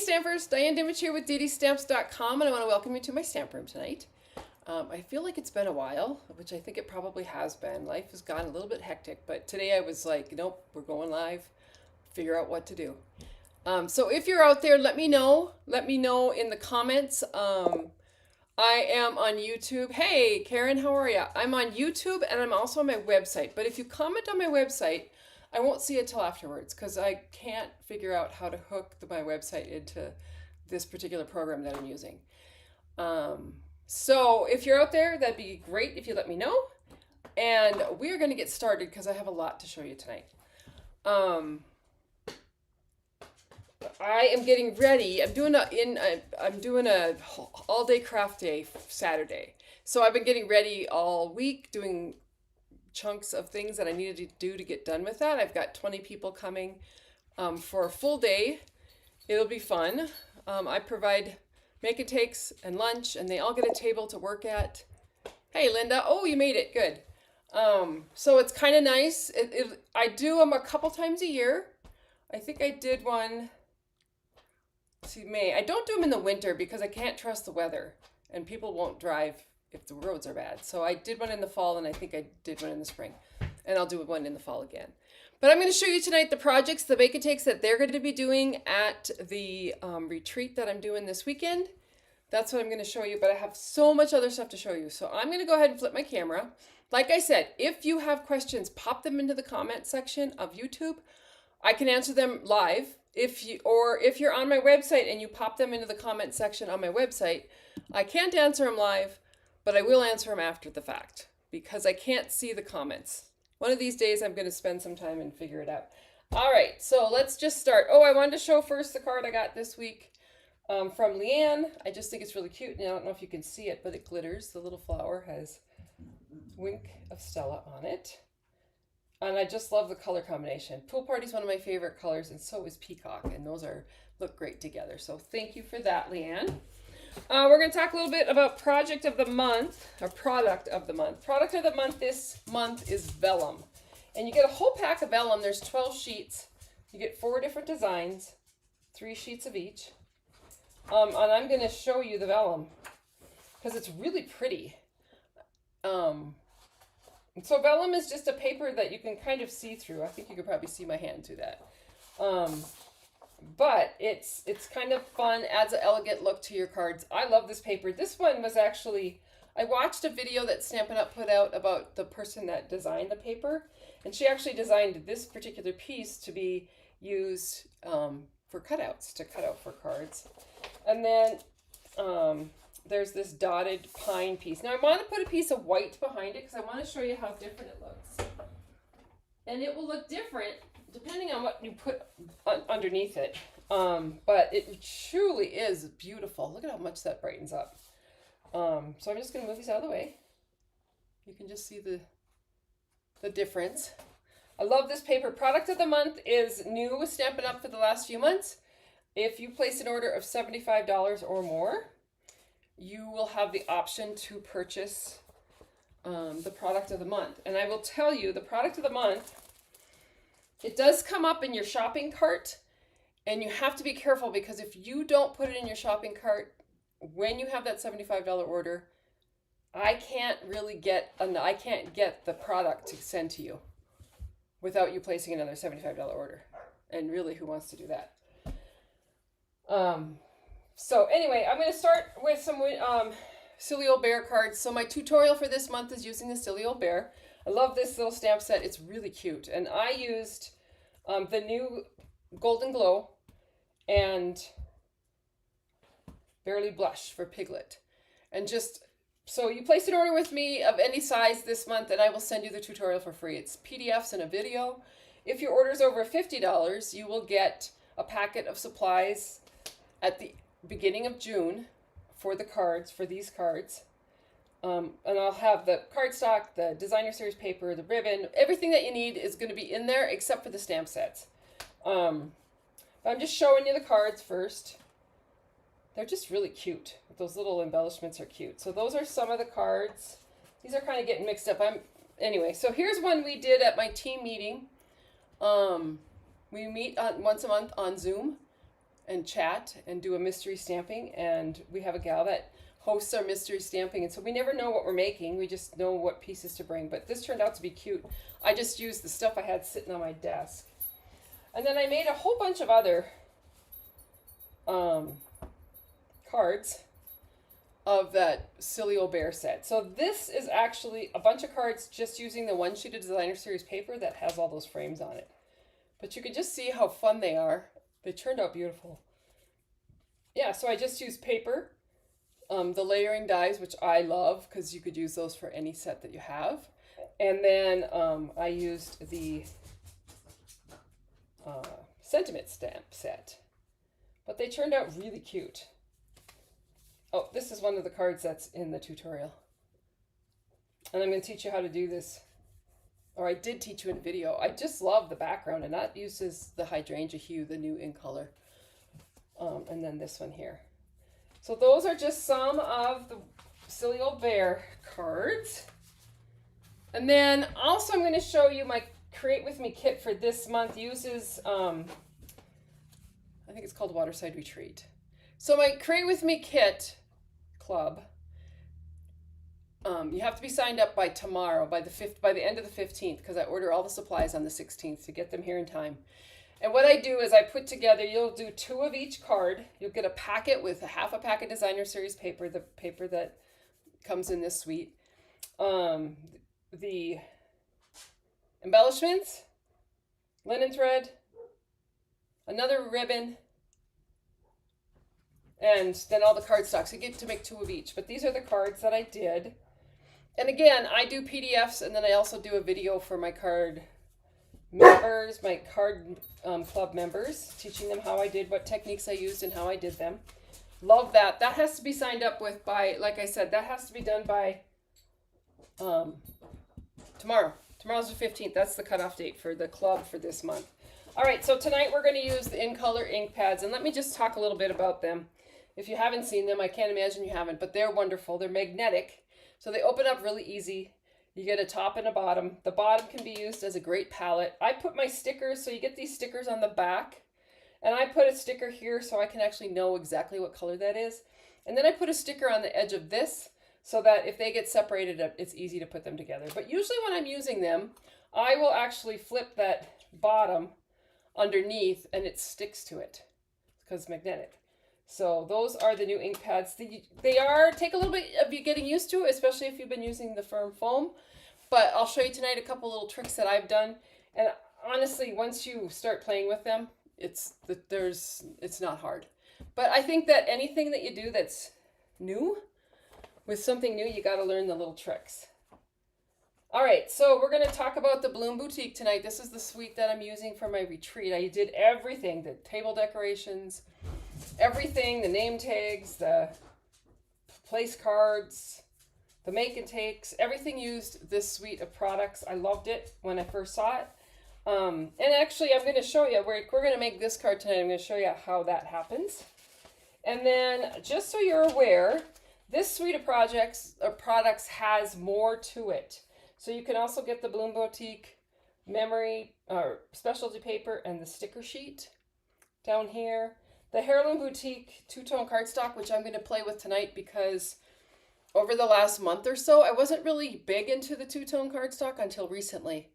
Stampers, Diane Dimich here with ddStamps.com, and I want to welcome you to my stamp room tonight. I feel like it's been a while, which I think it probably has been. Life has gotten a little bit hectic, but today I was like, nope, we're going live, figure out what to do. So if you're out there, let me know in the comments. I am on YouTube. Hey, Karen, how are you? I'm on YouTube and I'm also on my website, but if you comment on my website, I won't see it till afterwards because I can't figure out how to hook my website into this particular program that I'm using. So if you're out there, that'd be great if you let me know. And we're going to get started because I have a lot to show you tonight. I am getting ready. I'm doing a all day craft day Saturday. So I've been getting ready all week, doing chunks of things that I needed to do to get done with that. I've got 20 people coming for a full day. It'll be fun. I provide make and takes and lunch, and they all get a table to work at. Hey, Linda. Oh, you made it. Good. So it's kind of nice. I do them a couple times a year. I think I did one. See, May. I don't do them in the winter because I can't trust the weather, and people won't drive if the roads are bad. So I did one in the fall, and I think I did one in the spring, and I'll do one in the fall again. But I'm going to show you tonight the projects, the make and takes that they're going to be doing at the retreat that I'm doing this weekend. That's what I'm going to show you, but I have so much other stuff to show you. So I'm going to go ahead and flip my camera. Like I said, if you have questions, pop them into the comment section of YouTube. I can answer them live. If you're on my website and you pop them into the comment section on my website, I can't answer them live, but I will answer them after the fact because I can't see the comments. One of these days I'm going to spend some time and figure it out. All right, so let's just start. Oh, I wanted to show first the card I got this week from Leanne. I just think it's really cute. And I don't know if you can see it, but it glitters. The little flower has Wink of Stella on it. And I just love the color combination. Pool Party is one of my favorite colors, and so is Peacock, and those look great together. So thank you for that, Leanne. We're going to talk a little bit about Project of the Month, or Product of the Month. Product of the Month this month is vellum. And you get a whole pack of vellum. There's 12 sheets. You get 4 different designs, 3 sheets of each. And I'm going to show you the vellum because it's really pretty. So vellum is just a paper that you can kind of see through. I think you could probably see my hand through that. But it's kind of fun, adds an elegant look to your cards. I love this paper. This one was actually, I watched a video that Stampin' Up! Put out about the person that designed the paper. And she actually designed this particular piece to be used for cutouts, to cut out for cards. And then there's this dotted pine piece. Now I want to put a piece of white behind it because I want to show you how different it looks. And it will look different depending on what you put underneath it. But it truly is beautiful. Look at how much that brightens up. So I'm just going to move these out of the way. You can just see the difference. I love this paper. Product of the month is new with Stampin' Up! For the last few months. If you place an order of $75 or more, you will have the option to purchase the product of the month. And I will tell you, the product of the month, it does come up in your shopping cart, and you have to be careful because if you don't put it in your shopping cart when you have that $75 order, I can't get the product to send to you without you placing another $75 order. And really, who wants to do that? So anyway, I'm going to start with some Silly Old Bear cards. So my tutorial for this month is using the Silly Old Bear. I love this little stamp set. It's really cute. And I used the new Golden Glow and Barely Blush for Piglet. And just, so you place an order with me of any size this month and I will send you the tutorial for free. It's PDFs and a video. If your order is over $50, you will get a packet of supplies at the beginning of June for the cards, for these cards. And I'll have the cardstock, the designer series paper, the ribbon, everything that you need is going to be in there except for the stamp sets. I'm just showing you the cards first. They're just really cute. Those little embellishments are cute. So those are some of the cards. These are kind of getting mixed up. Anyway, so here's one we did at my team meeting. We meet once a month on Zoom. and chat and do a mystery stamping. And we have a gal that hosts our mystery stamping. And so we never know what we're making. We just know what pieces to bring. But this turned out to be cute. I just used the stuff I had sitting on my desk. And then I made a whole bunch of other cards of that Silly Old Bear set. So this is actually a bunch of cards just using the one sheet of Designer Series paper that has all those frames on it. But you can just see how fun they are. They turned out beautiful. Yeah, so I just used paper, the layering dies, which I love because you could use those for any set that you have. And then I used the sentiment stamp set. But they turned out really cute. Oh, this is one of the cards that's in the tutorial. And I'm going to teach you how to do this. Or I did teach you in a video. I just love the background, and that uses the Hydrangea Hue, the new in color. And then this one here. So those are just some of the Silly Old Bear cards. And then also I'm going to show you my Create With Me kit for this month. Uses, I think it's called Waterside Retreat. So my Create With Me kit club, you have to be signed up by tomorrow, by the end of the 15th, because I order all the supplies on the 16th to get them here in time. And what I do is I put together, you'll do 2 of each card. You'll get a packet with half a pack of Designer Series paper, the paper that comes in this suite. The embellishments, linen thread, another ribbon, and then all the cardstock. So you get to make 2 of each. But these are the cards that I did. And again, I do PDFs, and then I also do a video for my card members, my card club members, teaching them how I did, what techniques I used, and how I did them. Love that. That has to be signed up with by, like I said, that has to be done by tomorrow. Tomorrow's the 15th. That's the cutoff date for the club for this month. All right, so tonight we're going to use the In Color ink pads, and let me just talk a little bit about them. If you haven't seen them, I can't imagine you haven't, but they're wonderful. They're magnetic, so they open up really easy. You get a top and a bottom. The bottom can be used as a great palette. I put my stickers, so you get these stickers on the back, and I put a sticker here so I can actually know exactly what color that is. And then I put a sticker on the edge of this so that if they get separated, it's easy to put them together. But usually when I'm using them, I will actually flip that bottom underneath and it sticks to it because it's magnetic. So those are the new ink pads. They take a little bit of you getting used to, especially if you've been using the firm foam. But I'll show you tonight a couple little tricks that I've done. And honestly, once you start playing with them, it's not hard. But I think that anything that you do that's new, with something new, you got to learn the little tricks. All right, so we're going to talk about the Bloom Boutique tonight. This is the suite that I'm using for my retreat. I did everything, the table decorations, everything, the name tags, the place cards, the make and takes, everything used this suite of products. I loved it when I first saw it. And actually, I'm going to show you, we're going to make this card tonight. I'm going to show you how that happens. And then, just so you're aware, this suite of products has more to it. So you can also get the Bloom Boutique memory or specialty paper and the sticker sheet down here. The Heirloom Boutique two-tone cardstock, which I'm going to play with tonight because over the last month or so, I wasn't really big into the two-tone cardstock until recently.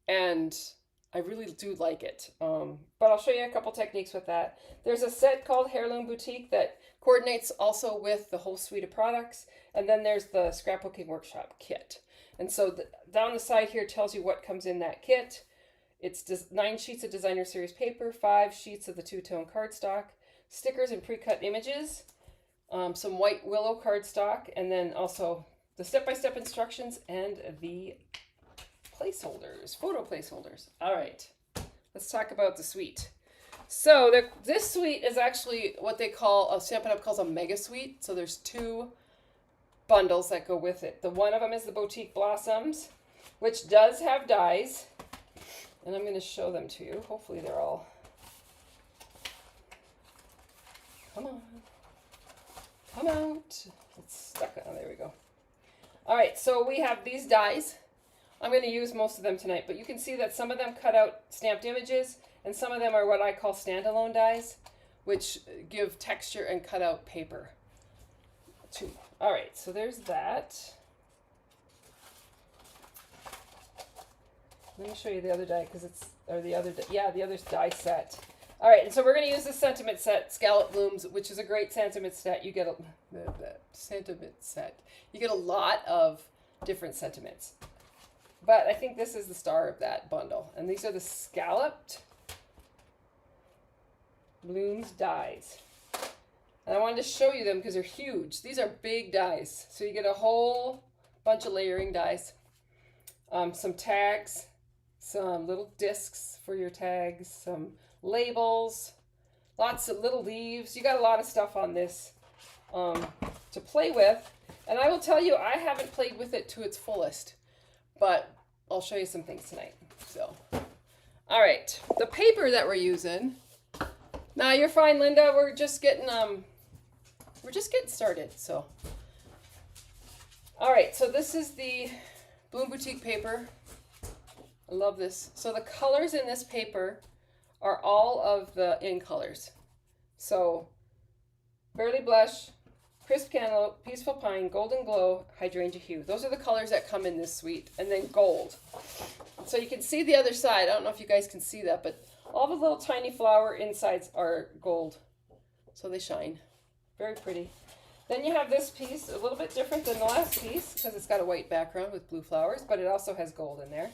And I really do like it. But I'll show you a couple techniques with that. There's a set called Heirloom Boutique that coordinates also with the whole suite of products. And then there's the Scrapbooking Workshop kit. And so down the side here tells you what comes in that kit. It's 9 sheets of Designer Series paper, 5 sheets of the two-tone cardstock, stickers and pre-cut images, some white willow cardstock, and then also the step-by-step instructions and the placeholders, photo placeholders. All right, let's talk about the suite. So this suite is actually what they call, Stampin' Up! Calls a mega suite. So there's 2 bundles that go with it. The one of them is the Boutique Blossoms, which does have dies. And I'm going to show them to you. Hopefully they're all... Come on. Come out. It's stuck. Oh, there we go. All right, so we have these dies. I'm going to use most of them tonight, but you can see that some of them cut out stamped images, and some of them are what I call standalone dies, which give texture and cut out paper too. All right, so there's that. Let me show you the other die because it's, or the other, yeah, the other die set. All right, and so we're going to use the sentiment set, Scallop Blooms, which is a great sentiment set. You get the sentiment set. You get a lot of different sentiments. But I think this is the star of that bundle. And these are the Scalloped Blooms dies. And I wanted to show you them because they're huge. These are big dies. So you get a whole bunch of layering dies. Some tags, some little discs for your tags, some labels, lots of little leaves. You got a lot of stuff on this to play with. And I will tell you, I haven't played with it to its fullest, but I'll show you some things tonight. So, all right, the paper that we're using. Now you're fine, Linda. We're just getting started. So, all right. So this is the Bloom Boutique paper. I love this. So the colors in this paper are all of the in colors. So Burly Blush, Crisp Cantaloupe, Peaceful Pine, Golden Glow, Hydrangea Hue. Those are the colors that come in this suite. And then gold. So you can see the other side. I don't know if you guys can see that, but all the little tiny flower insides are gold. So they shine. Very pretty. Then you have this piece, a little bit different than the last piece because it's got a white background with blue flowers, but it also has gold in there.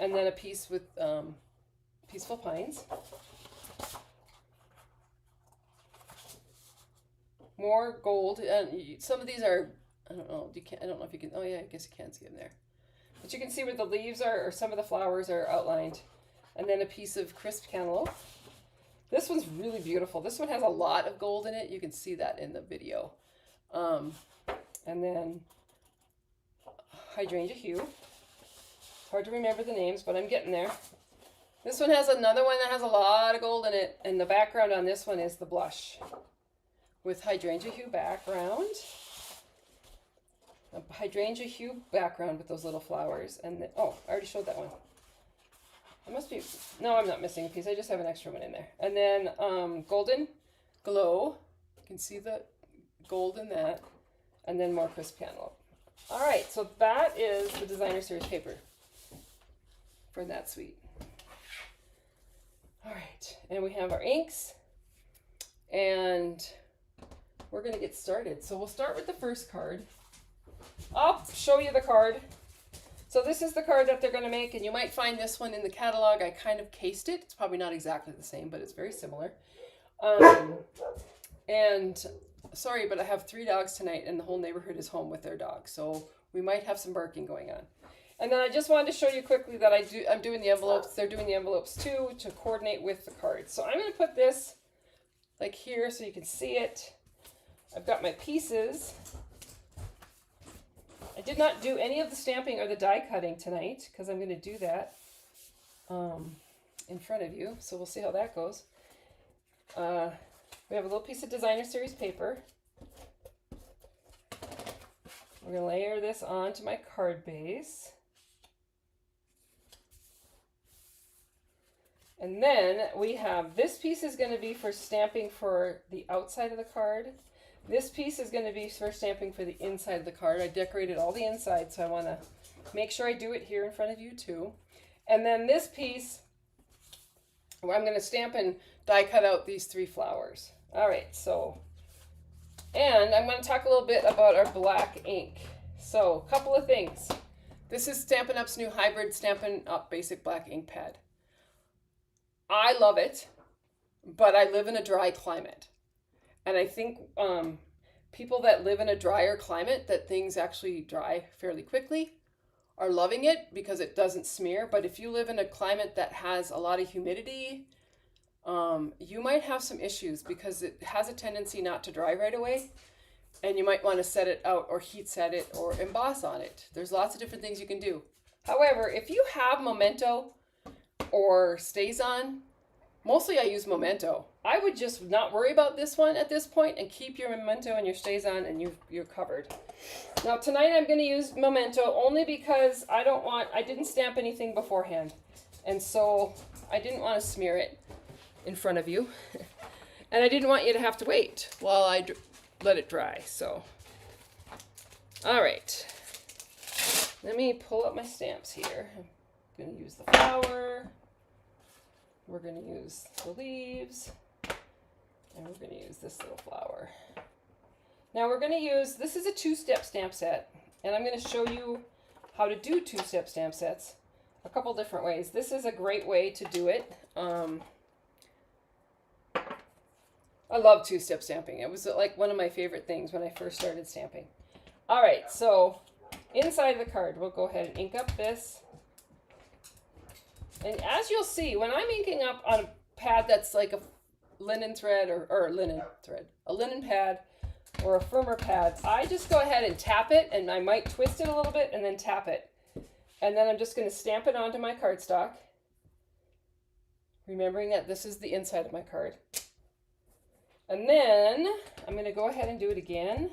And then a piece with Peaceful Pines. More gold, and some of these are, I don't know, I don't know if you can, oh yeah, I guess you can see them there. But you can see where the leaves are, or some of the flowers are outlined. And then a piece of Crisp Cantaloupe. This one's really beautiful. This one has a lot of gold in it. You can see that in the video. And then Hydrangea Hue. Hard to remember the names, but I'm getting there. This one has another one that has a lot of gold in it, and the background on this one is the blush with Hydrangea Hue background. A Hydrangea Hue background with those little flowers, and then, oh, I already showed that one. I must be, no, I'm not missing a piece. I just have an extra one in there. And then Golden Glow. You can see the gold in that, and then more Crisp Cantaloupe. All right, so that is the Designer Series paper for that suite. All right, and we have our inks, and we're gonna get started. So we'll start with the first card. I'll show you the card. So this is the card that they're gonna make, and you might find this one in the catalog. I kind of cased it. It's probably not exactly the same, but it's very similar. And sorry, but I have 3 dogs tonight, and the whole neighborhood is home with their dogs, so we might have some barking going on. And then I just wanted to show you quickly that I'm doing the envelopes. They're doing the envelopes too to coordinate with the cards. So I'm going to put this like here so you can see it. I've got my pieces. I did not do any of the stamping or the die cutting tonight because I'm going to do that in front of you. So we'll see how that goes. We have a little piece of Designer Series paper. We're going to layer this onto my card base. And then we have, this piece is going to be for stamping for the outside of the card. This piece is going to be for stamping for the inside of the card. I decorated all the inside, so I want to make sure I do it here in front of you too. And then this piece, where I'm going to stamp and die cut out these 3 flowers. All right, so, and I'm going to talk a little bit about our black ink. So, a couple of things. This is Stampin' Up's new hybrid Stampin' Up Basic Black Ink Pad. I love it, but I live in a dry climate. And I think people that live in a drier climate, that things actually dry fairly quickly, are loving it because it doesn't smear. But if you live in a climate that has a lot of humidity, you might have some issues because it has a tendency not to dry right away. And you might want to set it out or heat set it or emboss on it. There's lots of different things you can do. However, if you have Memento or StazOn, mostly I use Memento. I would just not worry about this one at this point and keep your Memento and your StazOn and you're covered. Now tonight I'm going to use Memento only because I didn't stamp anything beforehand. And so I didn't want to smear it in front of you. And I didn't want you to have to wait while I let it dry. So, all right. Let me pull up my stamps here. I'm going to use the flower. We're going to use the leaves. And we're going to use this little flower. Now we're going to use, this is a 2-step stamp set. And I'm going to show you how to do 2-step stamp sets a couple different ways. This is a great way to do it. I love 2-step stamping. It was like one of my favorite things when I first started stamping. All right, so inside the card, we'll go ahead and ink up this. And as you'll see, when I'm inking up on a pad that's like a linen thread or a linen pad or a firmer pad, I just go ahead and tap it, and I might twist it a little bit and then tap it. And then I'm just going to stamp it onto my cardstock, remembering that this is the inside of my card. And then I'm going to go ahead and do it again.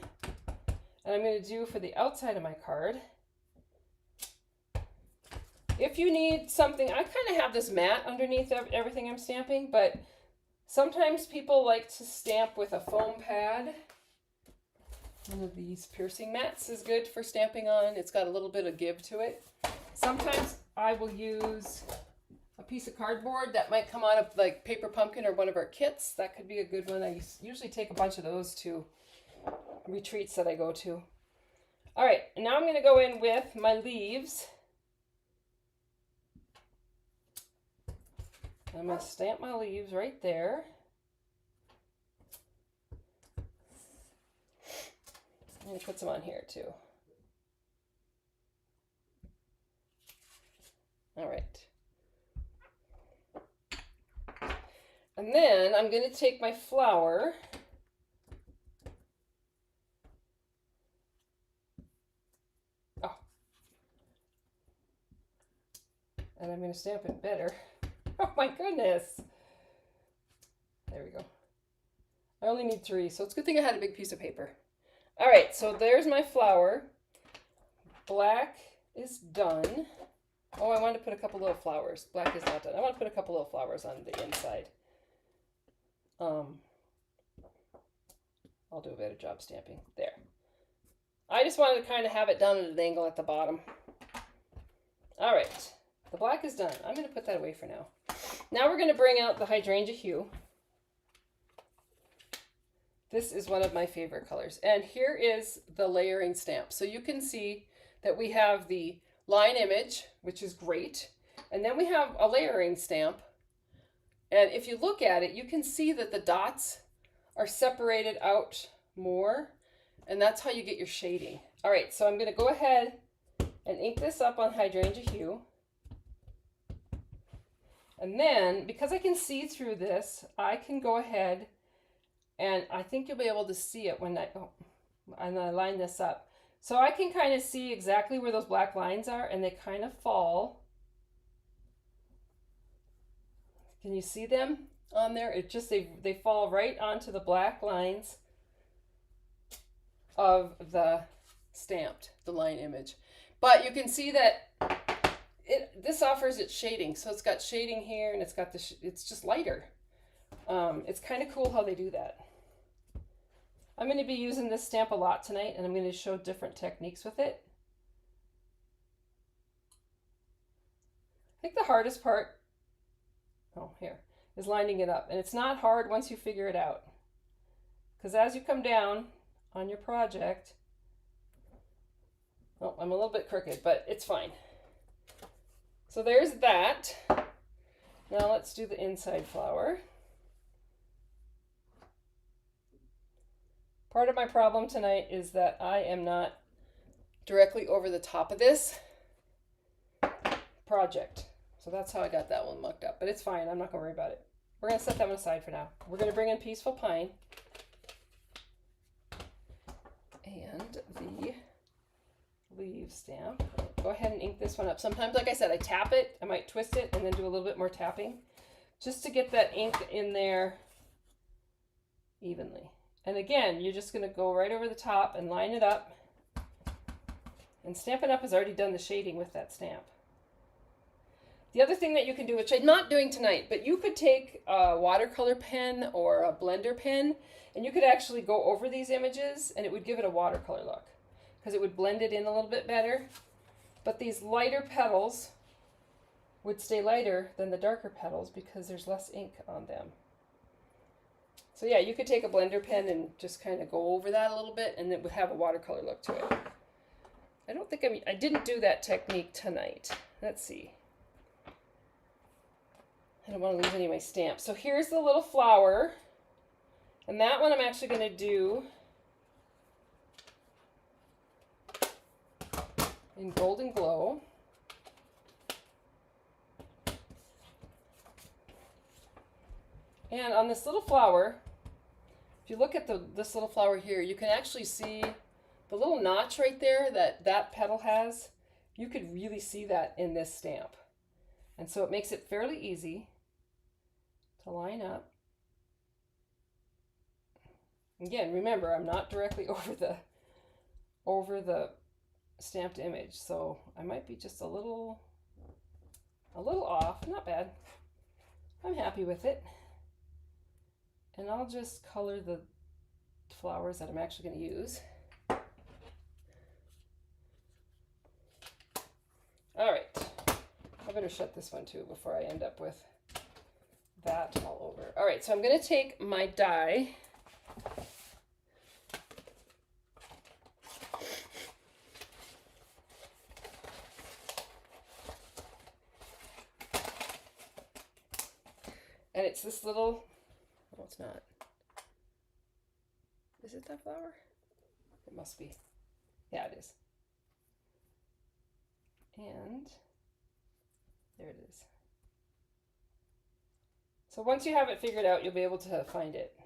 And I'm going to do for the outside of my card. If you need something, I kind of have this mat underneath everything I'm stamping, but sometimes people like to stamp with a foam pad. One of these piercing mats is good for stamping on. It's got a little bit of give to it. Sometimes I will use a piece of cardboard that might come out of like Paper Pumpkin or one of our kits. That could be a good one. I usually take a bunch of those to retreats that I go to. All right, and now I'm going to go in with my leaves. I'm going to stamp my leaves right there. I'm going to put some on here too. All right. And then I'm going to take my flower and I'm going to stamp it better. Oh my goodness. There we go. I only need 3, so it's a good thing I had a big piece of paper. All right, so there's my flower. Black is done. Oh, I wanted to put a couple little flowers. Black is not done. I want to put a couple little flowers on the inside. I'll do a better job stamping. There. I just wanted to kind of have it done at an angle at the bottom. All right, the black is done. I'm going to put that away for now. Now we're going to bring out the hydrangea hue. This is one of my favorite colors. And here is the layering stamp. So you can see that we have the line image, which is great. And then we have a layering stamp. And if you look at it, you can see that the dots are separated out more. And that's how you get your shading. All right, so I'm going to go ahead and ink this up on hydrangea hue. And then, because I can see through this, I can go ahead and I think you'll be able to see it when I line this up. So I can kind of see exactly where those black lines are, and they kind of fall. Can you see them on there? It just, they fall right onto the black lines of the stamped, the line image. But you can see that this offers its shading. So it's got shading here, and it's got it's just lighter. It's kind of cool how they do that. I'm going to be using this stamp a lot tonight, and I'm going to show different techniques with it. I think the hardest part, is lining it up. And it's not hard once you figure it out. Because as you come down on your project, oh, I'm a little bit crooked, but it's fine. So there's that. Now let's do the inside flower. Part of my problem tonight is that I am not directly over the top of this project. So that's how I got that one mucked up, but it's fine. I'm not gonna worry about it. We're gonna set that one aside for now. We're gonna bring in Peaceful Pine and the leaf stamp. Go ahead and ink this one up. Sometimes, like I said, I tap it, I might twist it and then do a little bit more tapping just to get that ink in there evenly. And again, you're just going to go right over the top and line it up. And Stampin' Up! Has already done the shading with that stamp. The other thing that you can do, which I'm not doing tonight, but you could take a watercolor pen or a blender pen and you could actually go over these images and it would give it a watercolor look because it would blend it in a little bit better. But these lighter petals would stay lighter than the darker petals because there's less ink on them. So yeah, you could take a blender pen and just kind of go over that a little bit and it would have a watercolor look to it. I didn't do that technique tonight. Let's see. I don't want to lose any of my stamps. So here's the little flower. And that one I'm actually going to do in Golden Glow. And on this little flower, if you look at this little flower here, you can actually see the little notch right there that petal has. You could really see that in this stamp. And so it makes it fairly easy to line up. Again, remember, I'm not directly over the stamped image, so I might be just a little off. Not bad. I'm happy with it. And I'll just color the flowers that I'm actually going to use. All right, I better shut this one too before I end up with that all over. All right, so I'm going to take my die. And it's this little, oh, it's not. Is it that flower? It must be. Yeah, it is. And there it is. So once you have it figured out, you'll be able to find it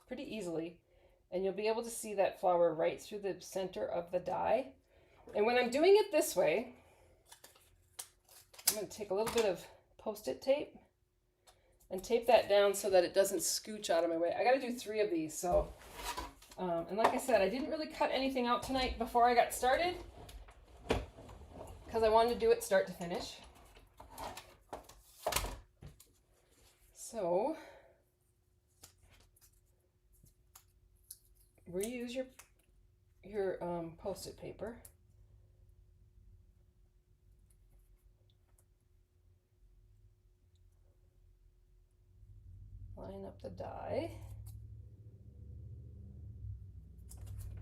pretty easily. And you'll be able to see that flower right through the center of the die. And when I'm doing it this way, I'm going to take a little bit of Post-it tape and tape that down so that it doesn't scooch out of my way. I got to do 3 of these. So, and like I said, I didn't really cut anything out tonight before I got started, because I wanted to do it start to finish. So reuse your Post-it paper. Line up the die.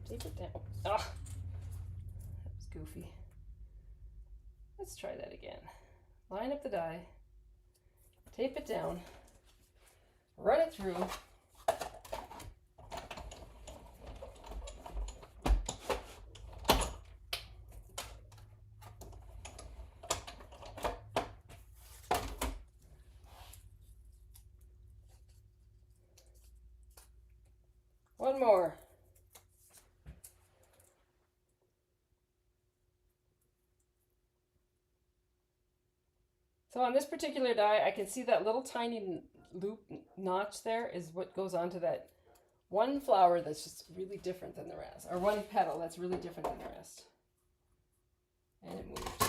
Tape it down. Ah, that was goofy. Let's try that again. Line up the die, tape it down, run it through. One more. So on this particular die, I can see that little tiny loop notch there is what goes onto that one flower that's just really different than the rest, or one petal that's really different than the rest. And it moved.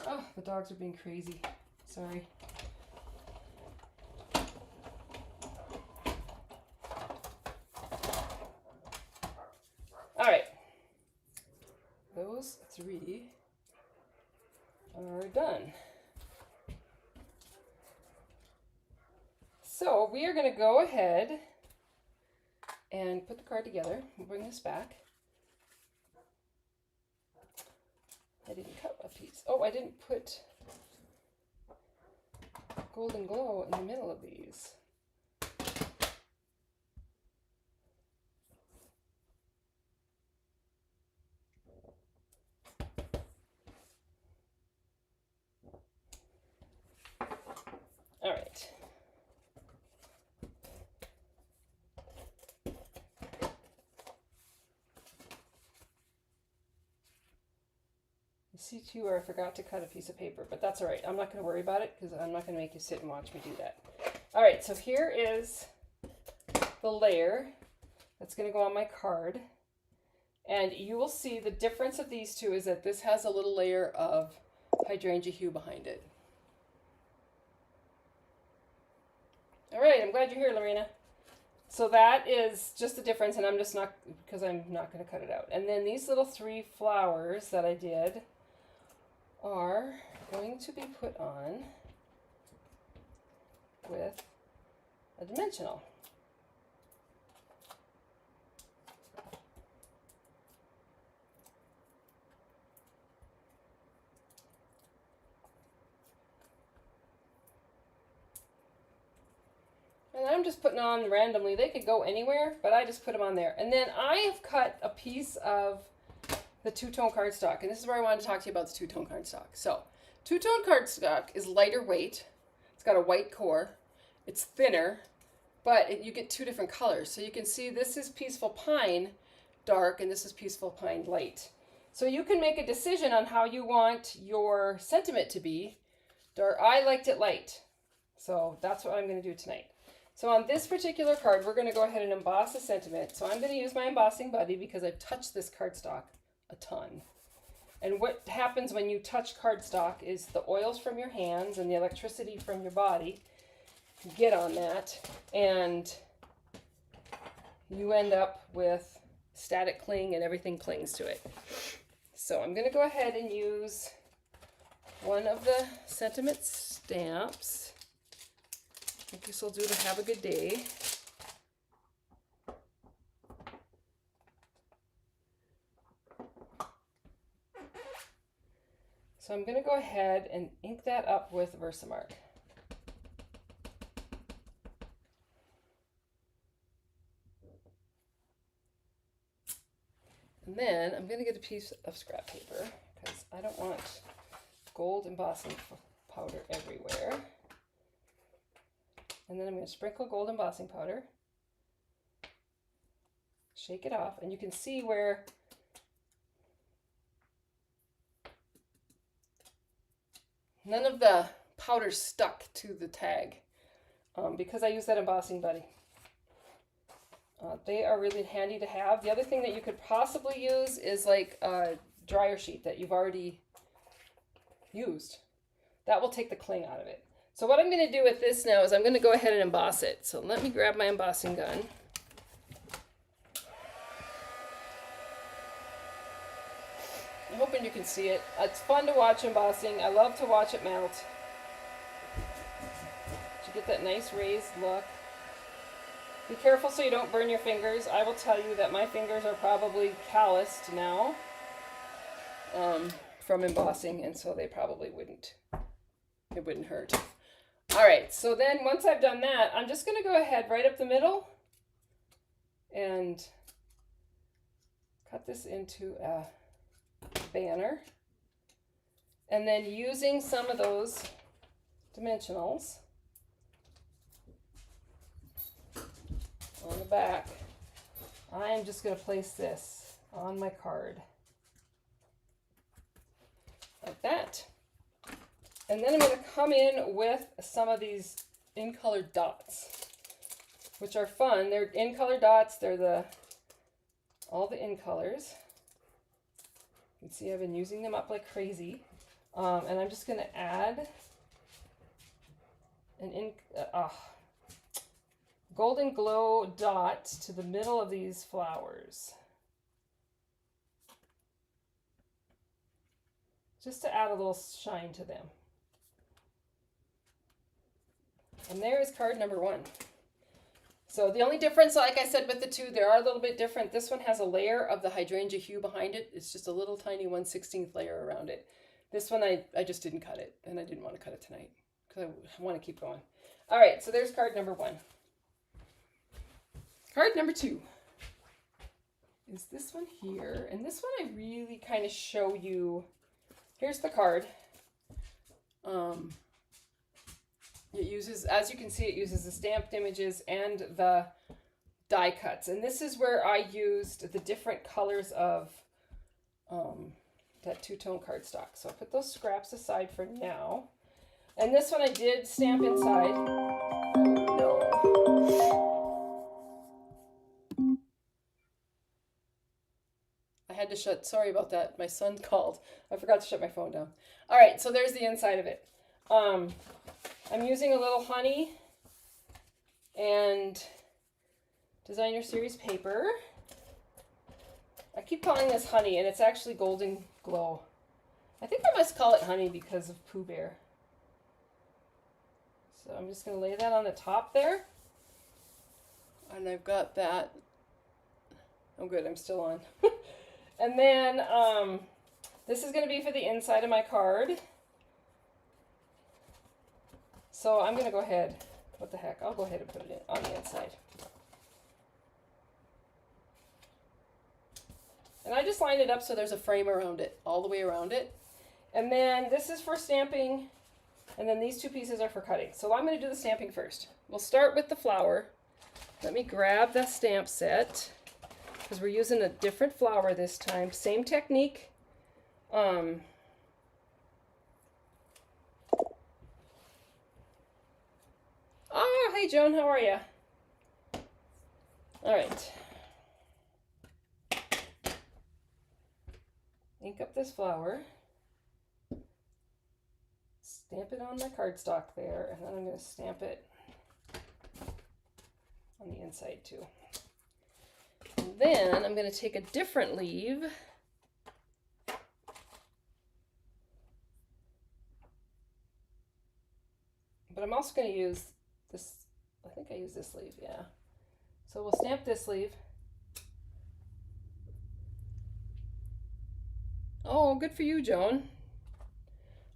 Oh, the dogs are being crazy. Sorry. All right. Those 3 are done. So we are going to go ahead and put the card together. We'll bring this back. I didn't cut a piece. Oh, I didn't put Golden Glow in the middle of these. All right. I see too where I forgot to cut a piece of paper, but that's all right. I'm not going to worry about it because I'm not going to make you sit and watch me do that. All right, so here is the layer That's going to go on my card. And you will see the difference of these two is that this has a little layer of hydrangea hue behind it. All right, I'm glad you're here, Lorena. So that is just the difference, and I'm just not, because I'm not going to cut it out. And then these little 3 flowers that I did are going to be put on with a dimensional. And I'm just putting on randomly. They could go anywhere, but I just put them on there. And then I have cut a piece of the two-tone cardstock. And this is where I wanted to talk to you about the two-tone cardstock. So, two-tone cardstock is lighter weight. It's got a white core. It's thinner, but you get 2 different colors. So you can see this is Peaceful Pine dark, and this is Peaceful Pine light. So you can make a decision on how you want your sentiment to be. Dark. I liked it light. So that's what I'm going to do tonight. So on this particular card, we're going to go ahead and emboss a sentiment. So I'm going to use my embossing buddy because I've touched this cardstock a ton. And what happens when you touch cardstock is the oils from your hands and the electricity from your body get on that, and you end up with static cling and everything clings to it. So I'm going to go ahead and use one of the sentiment stamps. I think this will do to have a good day. So I'm going to go ahead and ink that up with Versamark. And then I'm going to get a piece of scrap paper because I don't want gold embossing powder everywhere. And then I'm going to sprinkle gold embossing powder, shake it off, and you can see where none of the powder stuck to the tag because I use that embossing buddy. They are really handy to have. The other thing that you could possibly use is like a dryer sheet that you've already used. That will take the cling out of it. So what I'm going to do with this now is I'm going to go ahead and emboss it. So let me grab my embossing gun. I'm hoping you can see it. It's fun to watch embossing. I love to watch it melt. You get that nice raised look. Be careful so you don't burn your fingers. I will tell you that my fingers are probably calloused now from embossing, and so they probably wouldn't. It wouldn't hurt. All right, so then once I've done that, I'm just going to go ahead right up the middle and cut this into a banner. And then using some of those dimensionals on the back, I'm just going to place this on my card like that. And then I'm going to come in with some of these in-color dots, which are fun. They're in-color dots. They're all the in-colors. You can see I've been using them up like crazy. And I'm just going to add an golden glow dot to the middle of these flowers, just to add a little shine to them. And there is card number 1. So the only difference, like I said, with the two, they are a little bit different. This one has a layer of the hydrangea hue behind it. It's just a little tiny 1/16 layer around it. This one, I just didn't cut it, and I didn't want to cut it tonight because I want to keep going. All right, so there's card number 1. Card number 2 is this one here. And this one I really kind of show you. Here's the card. It uses, as you can see, it uses the stamped images and the die cuts. And this is where I used the different colors of that two-tone cardstock. So I'll put those scraps aside for now. And this one I did stamp inside. No. had to shut, sorry about that. My son called. I forgot to shut my phone down. All right, so there's the inside of it. I'm using a little honey and Designer Series paper. I keep calling this honey, and it's actually Golden Glow. I think I must call it honey because of Pooh Bear. So I'm just going to lay that on the top there. And I've got that. Oh, good, I'm still on. And then this is going to be for the inside of my card. So I'm going to go ahead. What the heck? I'll go ahead and put it in on the inside. And I just lined it up so there's a frame around it, all the way around it. And then this is for stamping, and then these two pieces are for cutting. So I'm going to do the stamping first. We'll start with the flower. Let me grab the stamp set, because we're using a different flower this time. Same technique. Oh, hey Joan, how are you? All right. Ink up this flower. Stamp it on my cardstock there, and then I'm going to stamp it on the inside too. And then I'm going to take a different leaf. But I'm also going to use this, I think I use this leaf, yeah. So we'll stamp this leaf. Oh, good for you, Joan.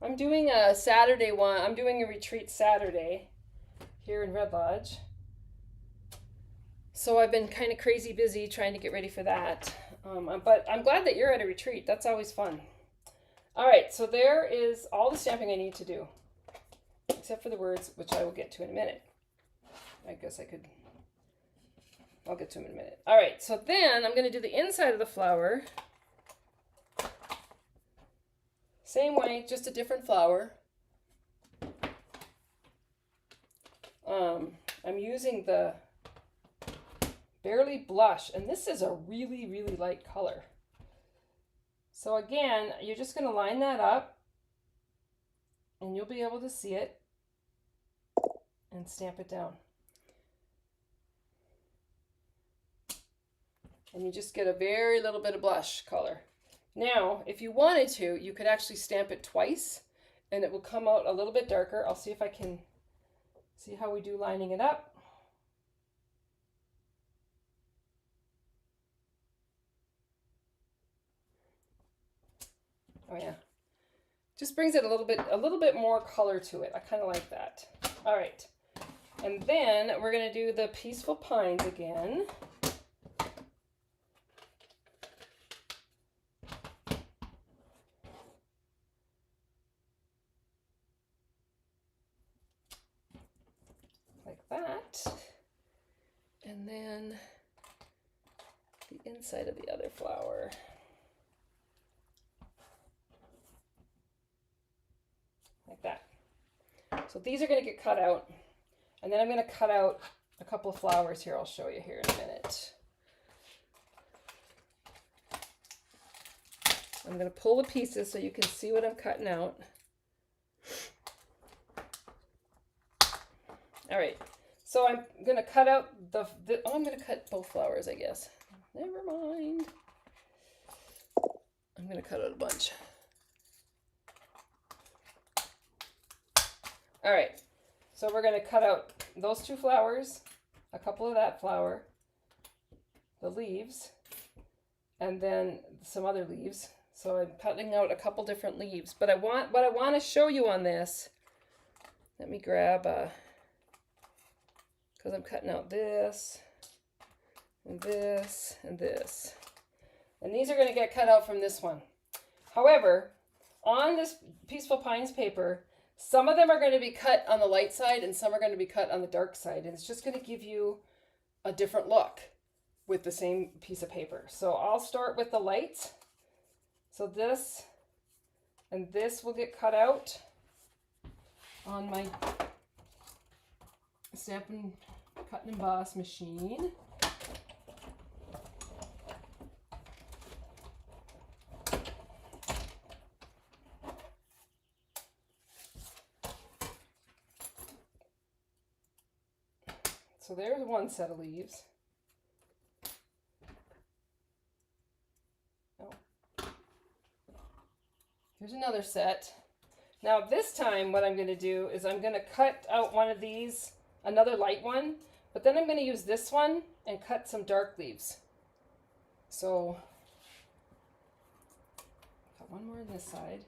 I'm doing a Saturday one. I'm doing a retreat Saturday here in Red Lodge. So I've been kind of crazy busy trying to get ready for that. But I'm glad that you're at a retreat. That's always fun. All right, so there is all the stamping I need to do, except for the words, which I will get to in a minute. I guess I'll get to them in a minute. All right, so then I'm going to do the inside of the flower. Same way, just a different flower. I'm using the Barely Blush, and this is a really, really light color. So again, you're just going to line that up, and you'll be able to see it and stamp it down. And you just get a very little bit of blush color. Now, if you wanted to, you could actually stamp it twice, and it will come out a little bit darker. I'll see if I can see how we do lining it up. Oh yeah, just brings it a little bit more color to it. I kind of like that. All right, and then we're gonna do the Peaceful Pines again. Like that, and then the inside of the other flower. Like that. So these are going to get cut out, and then I'm going to cut out a couple of flowers here. I'll show you here in a minute. I'm going to pull the pieces so you can see what I'm cutting out. All right, so I'm going to cut out oh, I'm going to cut both flowers, I guess. Never mind. I'm going to cut out a bunch. All right, so we're going to cut out those two flowers, a couple of that flower, the leaves, and then some other leaves. So I'm cutting out a couple different leaves. But what I want to show you on this, let me grab because I'm cutting out this, and this, and this. And these are going to get cut out from this one. However, on this Peaceful Pines paper, some of them are going to be cut on the light side and some are going to be cut on the dark side. And it's just going to give you a different look with the same piece of paper. So I'll start with the light. So this and this will get cut out on my Stampin' Cut and Emboss machine. So there's one set of leaves. Oh. Here's another set. Now this time what I'm going to do is I'm going to cut out one of these, another light one, but then I'm going to use this one and cut some dark leaves. So got one more on this side.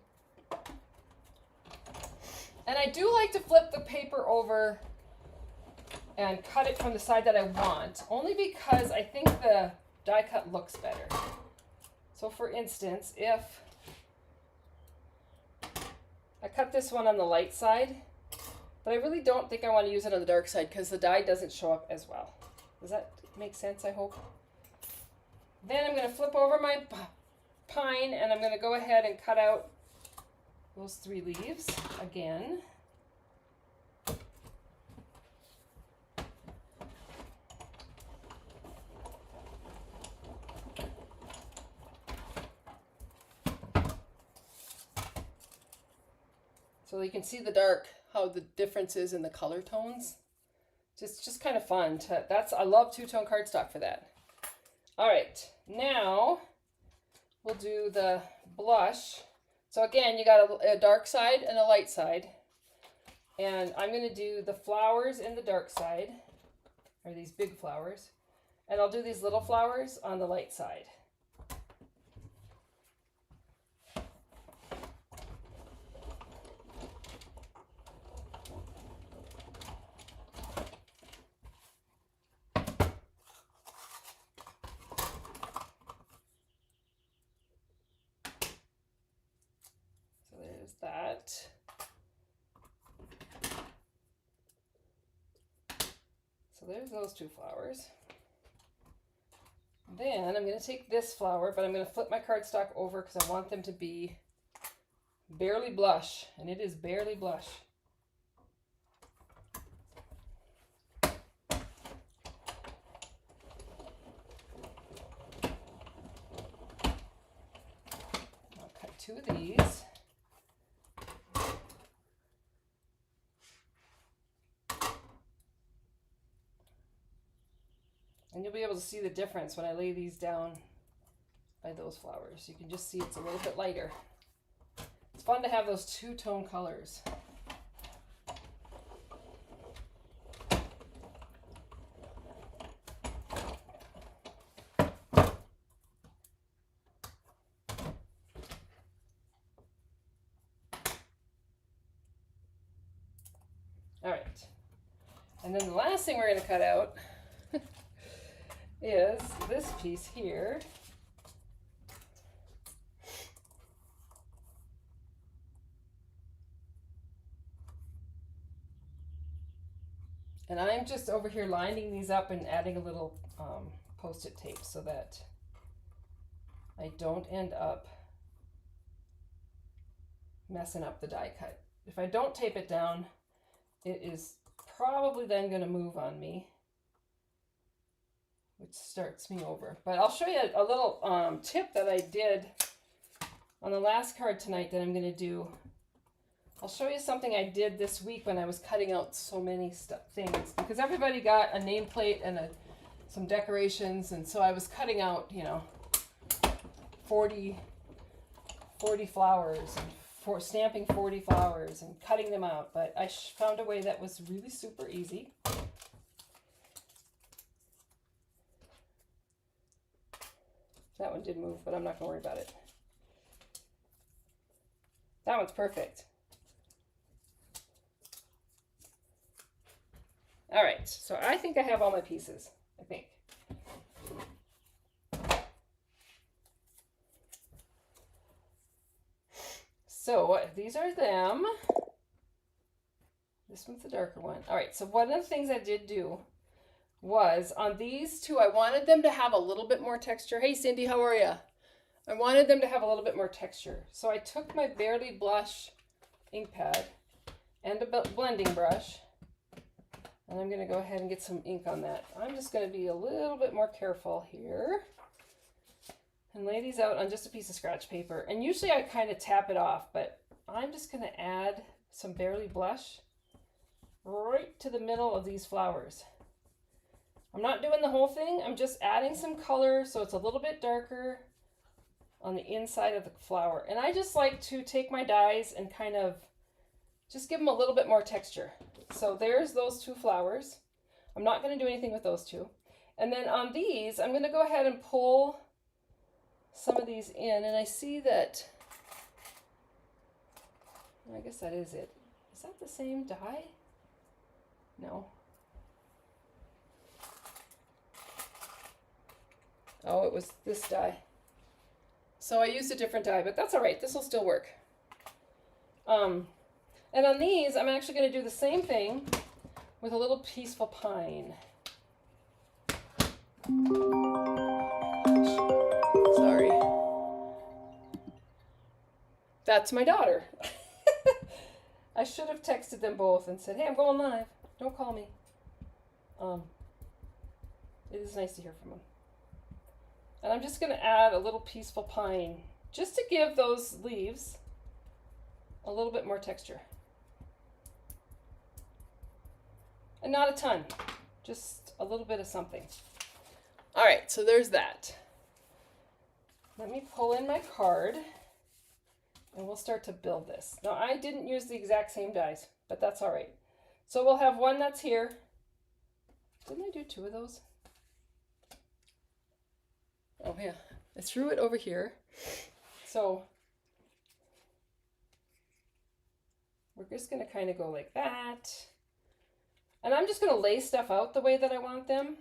And I do like to flip the paper over and cut it from the side that I want, only because I think the die cut looks better. So for instance, if I cut this one on the light side, but I really don't think I want to use it on the dark side because the die doesn't show up as well. Does that make sense, I hope? Then I'm going to flip over my pine and I'm going to go ahead and cut out those 3 leaves again. So you can see the dark, how the difference is in the color tones. Just kind of fun. I love two-tone cardstock for that. All right, now we'll do the blush. So again, you got a dark side and a light side. And I'm going to do the flowers in the dark side, or these big flowers. And I'll do these little flowers on the light side. That. So there's those 2 flowers. Then I'm going to take this flower, but I'm going to flip my cardstock over because I want them to be barely blush, and it is barely blush. I'll cut 2 of these. And you'll be able to see the difference when I lay these down by those flowers. You can just see it's a little bit lighter. It's fun to have those 2-tone colors. All right. And then the last thing we're going to cut out is this piece here. And I'm just over here lining these up and adding a little post-it tape so that I don't end up messing up the die cut. If I don't tape it down, it is probably then going to move on me, which starts me over. But I'll show you a little tip that I did on the last card tonight that I'm going to do. I'll show you something I did this week when I was cutting out so many things, because everybody got a nameplate and some decorations, and so I was cutting out, 40 flowers and stamping 40 flowers and cutting them out, but I found a way that was really super easy. That one did move, but I'm not going to worry about it. That one's perfect. All right, so I think I have all my pieces, I think. So these are them. This one's the darker one. All right, so one of the things I did do was on these 2, I wanted them to have a little bit more texture. Hey, Cindy, how are you? I wanted them to have a little bit more texture. So I took my Barely Blush ink pad and a blending brush, and I'm going to go ahead and get some ink on that. I'm just going to be a little bit more careful here and lay these out on just a piece of scratch paper. And usually I kind of tap it off, but I'm just going to add some Barely Blush right to the middle of these flowers. I'm not doing the whole thing. I'm just adding some color so it's a little bit darker on the inside of the flower. And I just like to take my dyes and kind of just give them a little bit more texture. So there's those two flowers. I'm not going to do anything with those two. And then on these, I'm going to go ahead and pull some of these in. And I see that, I guess that is it. Is that the same dye? No. Oh, it was this dye. So I used a different dye, but that's all right. This will still work. And on these, I'm actually going to do the same thing with a little peaceful pine. Sorry. That's my daughter. I should have texted them both and said, hey, I'm going live. Don't call me. It is nice to hear from them. And I'm just going to add a little peaceful pine just to give those leaves a little bit more texture. And not a ton, just a little bit of something. All right, so there's that. Let me pull in my card and we'll start to build this. Now, I didn't use the exact same dies, but that's all right. So we'll have one that's here. Didn't I do two of those? Oh yeah, I threw it over here. So we're just going to kind of go like that. And I'm just going to lay stuff out the way that I want them.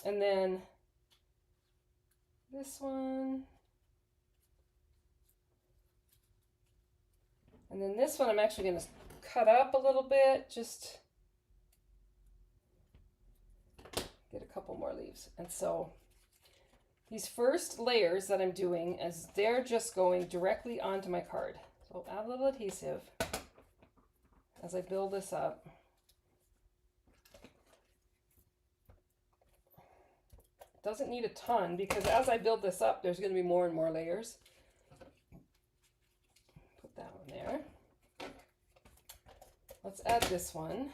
And then this one. And then this one I'm actually going to cut up a little bit, just get a couple more leaves. And so these first layers that I'm doing is they're just going directly onto my card. So I'll add a little adhesive as I build this up. It doesn't need a ton because as I build this up, there's going to be more and more layers. Put that one there. Let's add this one.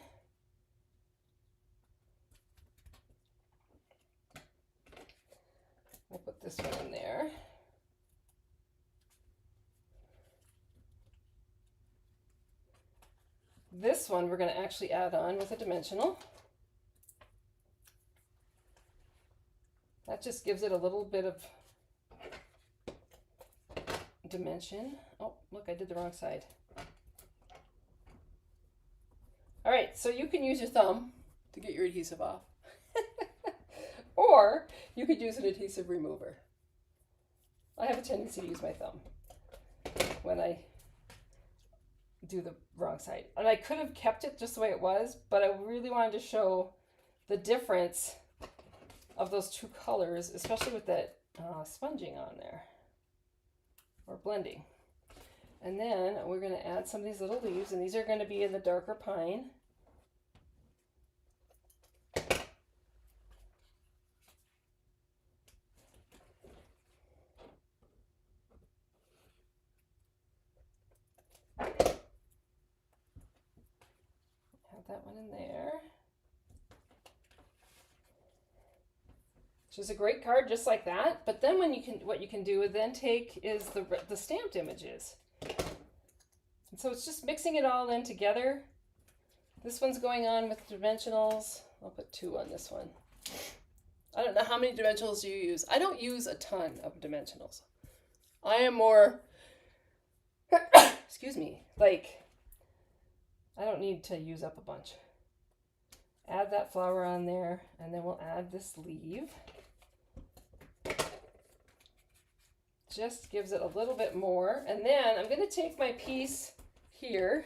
We'll put this one in there. This one we're going to actually add on with a dimensional. That just gives it a little bit of dimension. Oh, look, I did the wrong side. All right, so you can use your thumb To get your adhesive off. or you could use an adhesive remover. I have a tendency to use my thumb when I do the wrong side. And I could have kept it just the way it was, but I really wanted to show the difference of those two colors, especially with that sponging on there, or blending. And then we're going to add some of these little leaves, and these are going to be in the darker pine. Add that one in there. Which is a great card just like that. But then when you can, what you can do is then take is the stamped images. And so it's just mixing it all in together. This one's going on with dimensionals. I'll put 2 on this one. I don't know how many dimensionals you use. I don't use a ton of dimensionals. I am more, Excuse me, like, I don't need to use up a bunch. Add that flower on there, and then we'll add this leaf. Just gives it a little bit more. And then I'm going to take my piece here.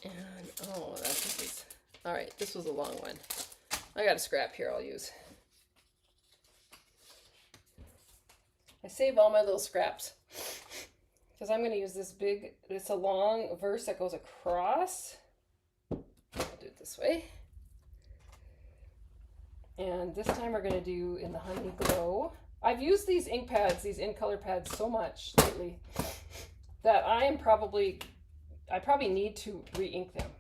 and oh, this is, all right, this was a long one. I got a scrap here I'll use. I save all my little scraps because I'm going to use this big, it's a long verse that goes across. I'll do it this way. And this time we're going to do in the Honey Glow. I've used these ink pads, these in color pads so much lately that I am probably I probably need to re-ink them,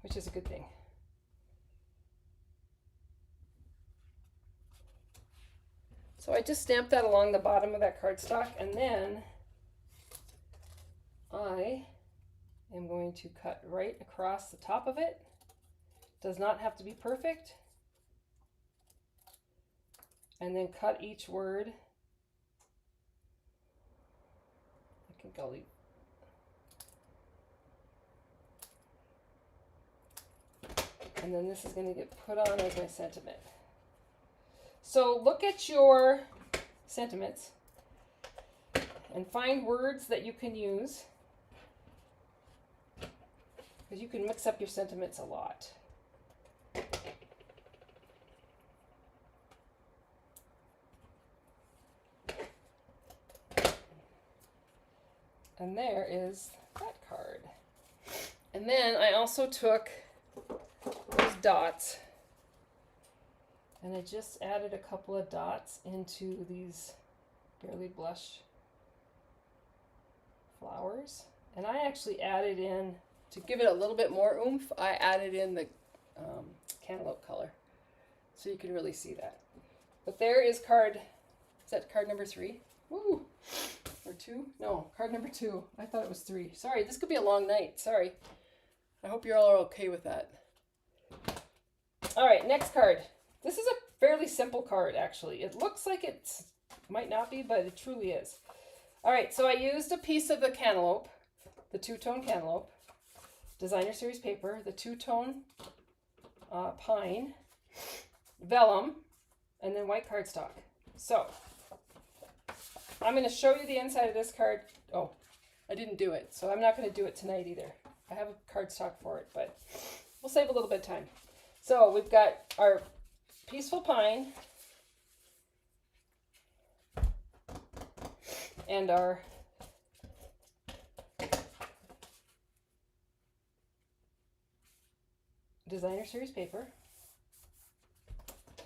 which is a good thing. So I just stamped that along the bottom of that cardstock, and then I am going to cut right across the top of it. Does not have to be perfect. And then cut each word. I think I'll leave. And then this is going to get put on as my sentiment. So look at your sentiments and find words that you can use, because you can mix up your sentiments a lot. And there is that card. And then I also took those dots and I just added a couple of dots into these Fairly Blush flowers. And I actually added in, to give it a little bit more oomph, I added in the cantaloupe color. So you can really see that. But there is card, is that card number 3? Woo! Or 2? No, card number 2. I thought it was 3. Sorry, this could be a long night. Sorry. I hope you're all okay with that. All right, next card. This is a fairly simple card, actually. It looks like it might not be, but it truly is. All right, so I used a piece of the cantaloupe, the two-tone cantaloupe, designer series paper, the two-tone pine, vellum, and then white cardstock. So I'm going to show you the inside of this card. Oh, I didn't do it, so I'm not going to do it tonight either. I have a cardstock for it, but we'll save a little bit of time. So we've got our Peaceful Pine and our designer series paper.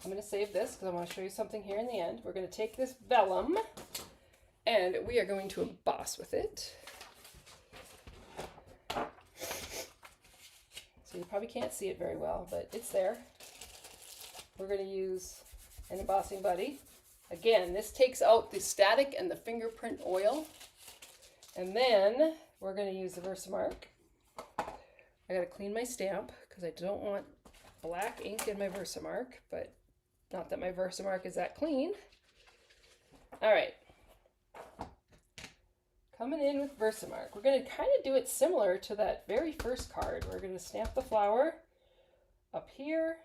I'm going to save this because I want to show you something here in the end. We're going to take this vellum and we are going to emboss with it. So you probably can't see it very well, but it's there. We're going to use an embossing buddy. Again, this takes out the static and the fingerprint oil. And then we're going to use the Versamark. I got to clean my stamp because I don't want black ink in my Versamark, but not that my Versamark is that clean. All right. Coming in with Versamark. We're going to kind of do it similar to that very first card. We're going to stamp the flower up here.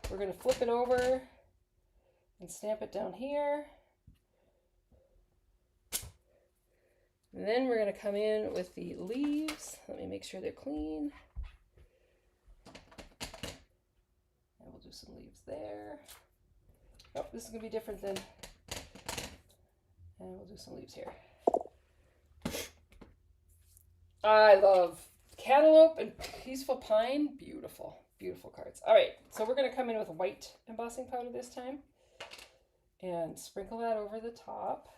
We're going to flip it over and stamp it down here. And then we're going to come in with the leaves. Let me make sure they're clean. And we'll do some leaves there. Oh, this is going to be different than... And we'll do some leaves here. I love Cantaloupe and Peaceful Pine. Beautiful, beautiful cards. All right, so we're going to come in with white embossing powder this time and sprinkle that over the top.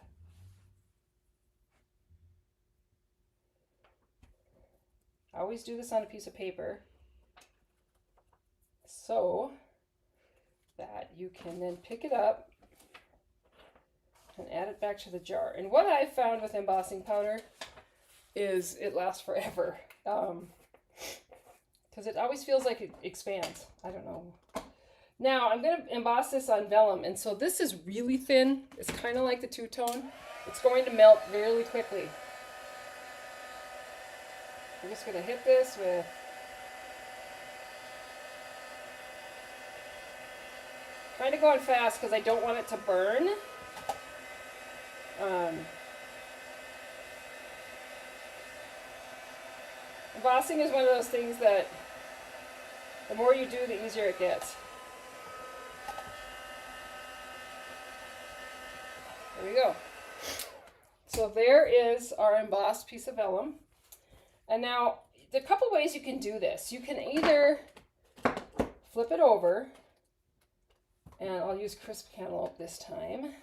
I always do this on a piece of paper so that you can then pick it up and add it back to the jar. And what I've found with embossing powder is it lasts forever. Because it always feels like it expands. I don't know. Now I'm going to emboss this on vellum. And so this is really thin. It's kind of like the two-tone. It's going to melt really quickly. I'm just going to hit this with kind of going fast because I don't want it to burn. Embossing is one of those things that the more you do, the easier it gets. There we go. So there is our embossed piece of vellum. And now, there are a couple ways you can do this. You can either flip it over, and I'll use crisp cantaloupe this time.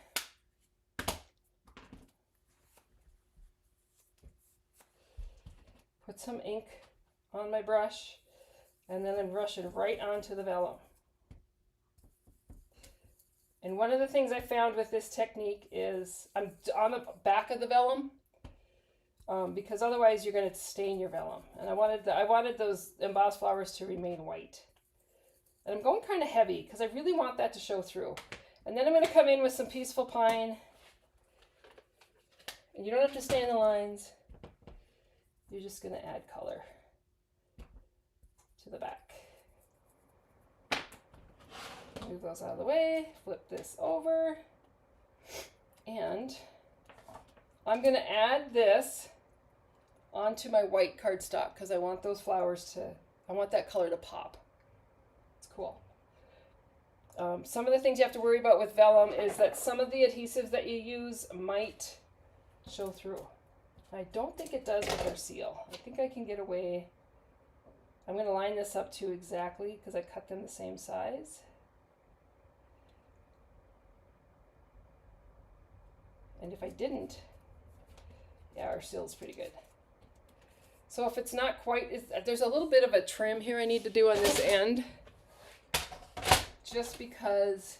put some ink on my brush, and then I'm brushing right onto the vellum. And one of the things I found with this technique is I'm on the back of the vellum, because otherwise you're going to stain your vellum. And I wanted those embossed flowers to remain white. And I'm going kind of heavy because I really want that to show through. And then I'm going to come in with some Peaceful Pine. And you don't have to stay in the lines. You're just going to add color to the back. Move those out of the way, flip this over, and I'm going to add this onto my white cardstock because I want those flowers I want that color to pop. It's cool. Some of the things you have to worry about with vellum is that some of the adhesives that you use might show through. I don't think it does with our seal. I think I can get away. I'm going to line this up to exactly because I cut them the same size. And if I didn't, yeah, our seal's pretty good. So if it's not quite, there's a little bit of a trim here I need to do on this end, just because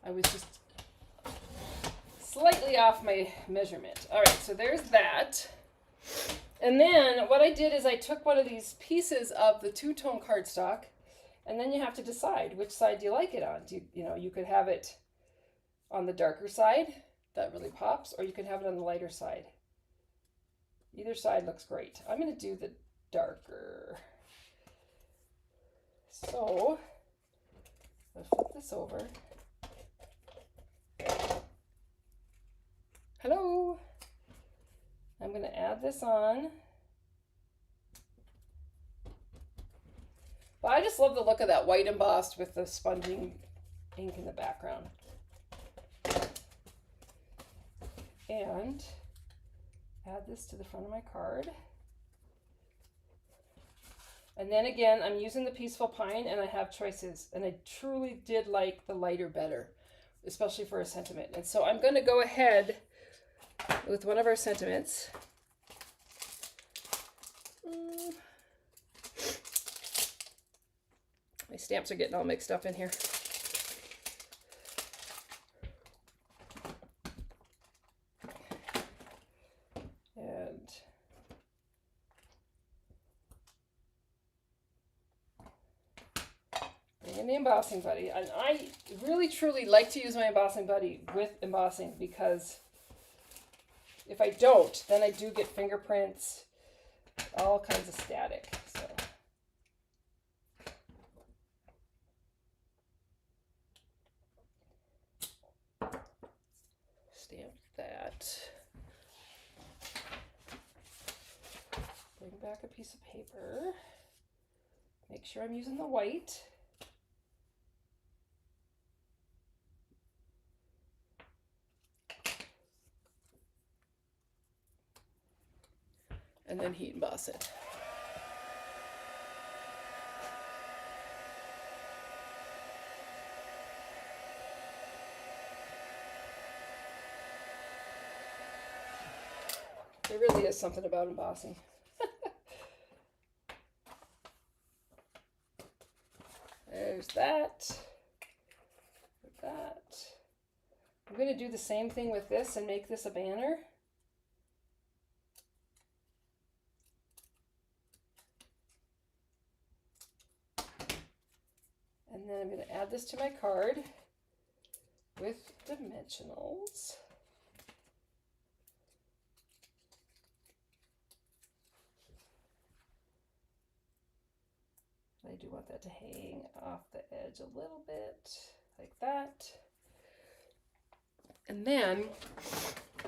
I was just slightly off my measurement. All right, so there's that. And then what I did is I took one of these pieces of the two-tone cardstock, and then you have to decide which side do you like it on. You could have it on the darker side. That really pops, or you can have it on the lighter side. Either side looks great. I'm going to do the darker. So, I'll flip this over. Hello! I'm going to add this on. But I just love the look of that white embossed with the sponging ink in the background. And add this to the front of my card. And then again, I'm using the Peaceful Pine, and I have choices. And I truly did like the lighter better, especially for a sentiment. And so I'm going to go ahead with one of our sentiments. My stamps are getting all mixed up in here. And the embossing buddy, and I really truly like to use my embossing buddy with embossing, because if I don't, then I do get fingerprints, all kinds of static. So stamp that. Bring back a piece of paper. Make sure I'm using the white. And then heat emboss it. There really is something about embossing. There's that. That. I'm going to do the same thing with this and make this a banner. And then I'm going to add this to my card with dimensionals. I do want that to hang off the edge a little bit, like that. And then,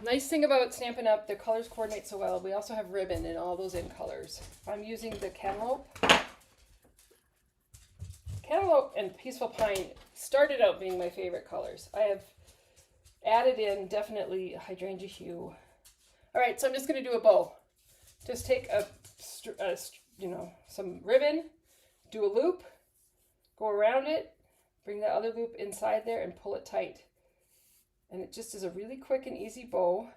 nice thing about Stampin' Up, the colors coordinate so well. We also have ribbon in all those in colors. I'm using the Cantaloupe. Cantaloupe and Peaceful Pine started out being my favorite colors. I have added in definitely Hydrangea Hue. All right, so I'm just going to do a bow. Just take some ribbon, do a loop, go around it, bring that other loop inside there and pull it tight. And it just is a really quick and easy bow.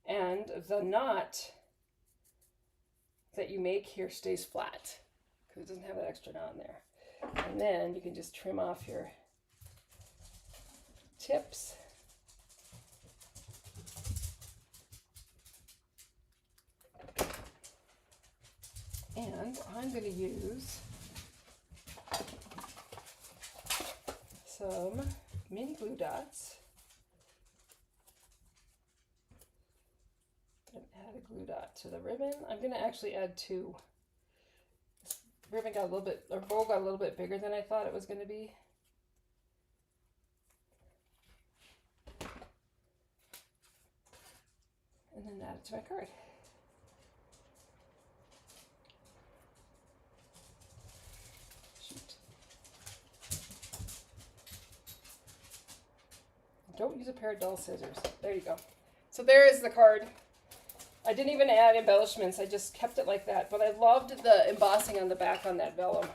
And the knot that you make here stays flat because it doesn't have that extra knot in there. And then you can just trim off your tips. And I'm going to use some mini glue dots and add a glue dot to the ribbon. I'm going to actually add 2. This ribbon got a little bit, or bow got a little bit bigger than I thought it was going to be. And then add it to my card. Don't use a pair of dull scissors. There you go. So there is the card. I didn't even add embellishments. I just kept it like that. But I loved the embossing on the back on that vellum.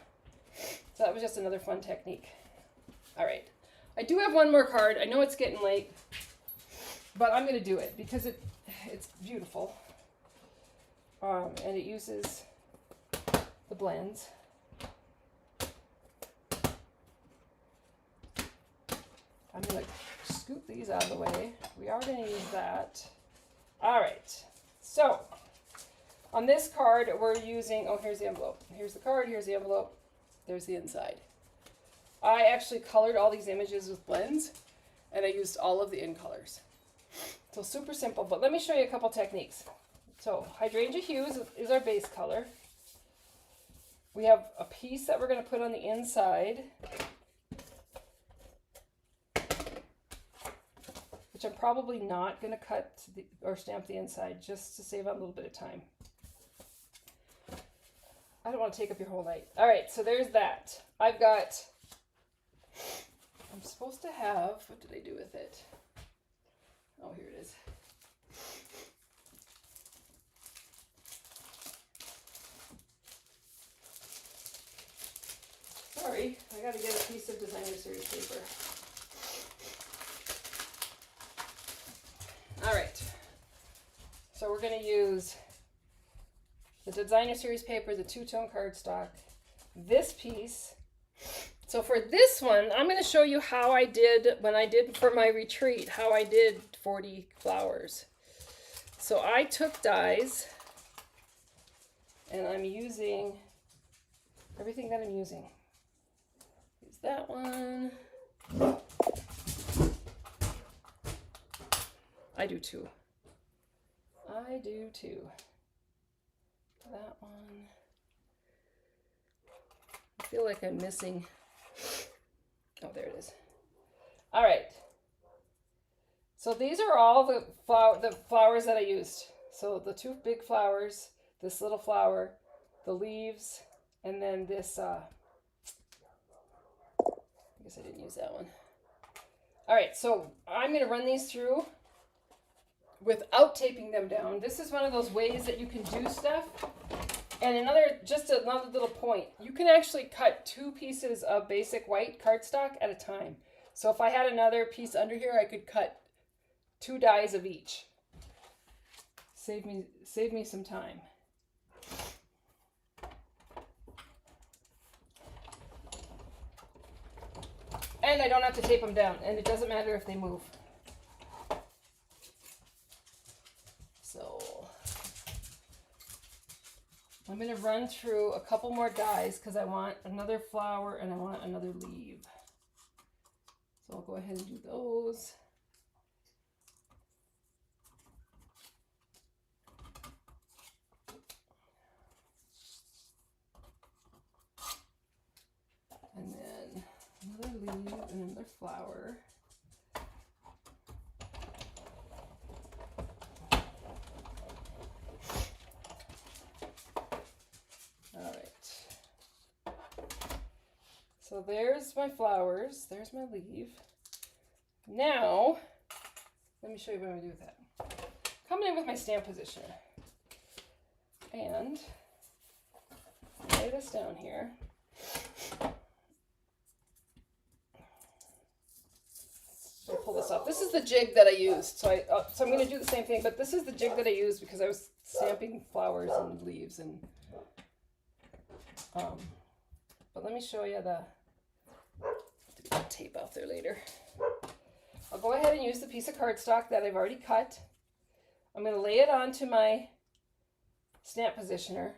So that was just another fun technique. All right. I do have one more card. I know it's getting late, but I'm going to do it because it's beautiful. And it uses the blends. I'm going to scoop these out of the way. We are going to use that. All right. So on this card, we're using, oh, here's the envelope. Here's the card. Here's the envelope. There's the inside. I actually colored all these images with blends, and I used all of the in colors. So super simple, but let me show you a couple techniques. So hydrangea hues is our base color. We have a piece that we're going to put on the inside, which I'm probably not going to cut or stamp the inside just to save on a little bit of time. I don't want to take up your whole night. All right, so there's that. I'm supposed to have, what did I do with it? Oh, here it is. Sorry, I got to get a piece of designer series paper. All right, so we're going to use the designer series paper, the two-tone cardstock, this piece. So for this one, I'm going to show you how I did, when I did for my retreat, how I did 40 flowers. So I took dies, and I'm using everything that I'm using. Use that one. I do too. I do too. That one. I feel like I'm missing. Oh, there it is. All right. So these are all the flowers that I used. So the two big flowers, this little flower, the leaves, and then this, I guess I didn't use that one. All right, so I'm going to run these through without taping them down. This is one of those ways that you can do stuff. And just another little point, you can actually cut 2 pieces of basic white cardstock at a time. So if I had another piece under here, I could cut 2 dies of each. Save me some time. And I don't have to tape them down, and it doesn't matter if they move. So I'm going to run through a couple more dies because I want another flower and I want another leaf. So I'll go ahead and do those. And then another leaf and another flower. So there's my flowers, there's my leaf. Now, let me show you what I'm going to do with that. Coming in with my stamp positioner. And lay this down here. I'll pull this off. This is the jig that I used. So I'm going to do the same thing, but this is the jig that I used because I was stamping flowers and leaves and but let me show you the tape off there later. I'll go ahead and use the piece of cardstock that I've already cut. I'm going to lay it onto my stamp positioner.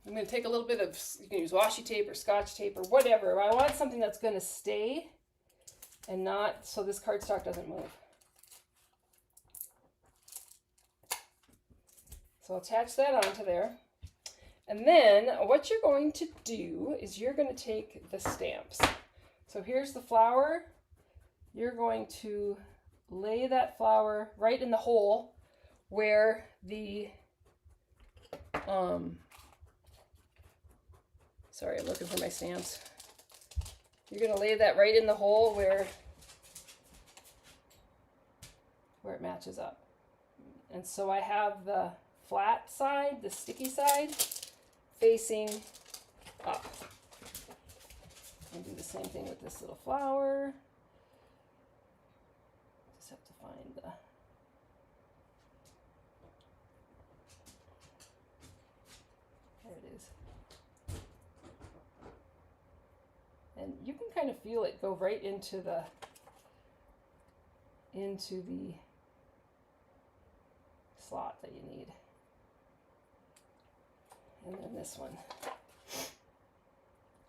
I'm going to take a little bit of, you can use washi tape or scotch tape or whatever. I want something that's going to stay and not, so this cardstock doesn't move. So I'll attach that onto there. And then what you're going to do is you're going to take the stamps. So here's the flower. You're going to lay that flower right in the hole where the, sorry, I'm looking for my stamps. You're going to lay that right in the hole where it matches up. And so I have the flat side, the sticky side, facing up. I'll do the same thing with this little flower. Just have to find the, there it is. And you can kind of feel it go right into the slot that you need. And then this one.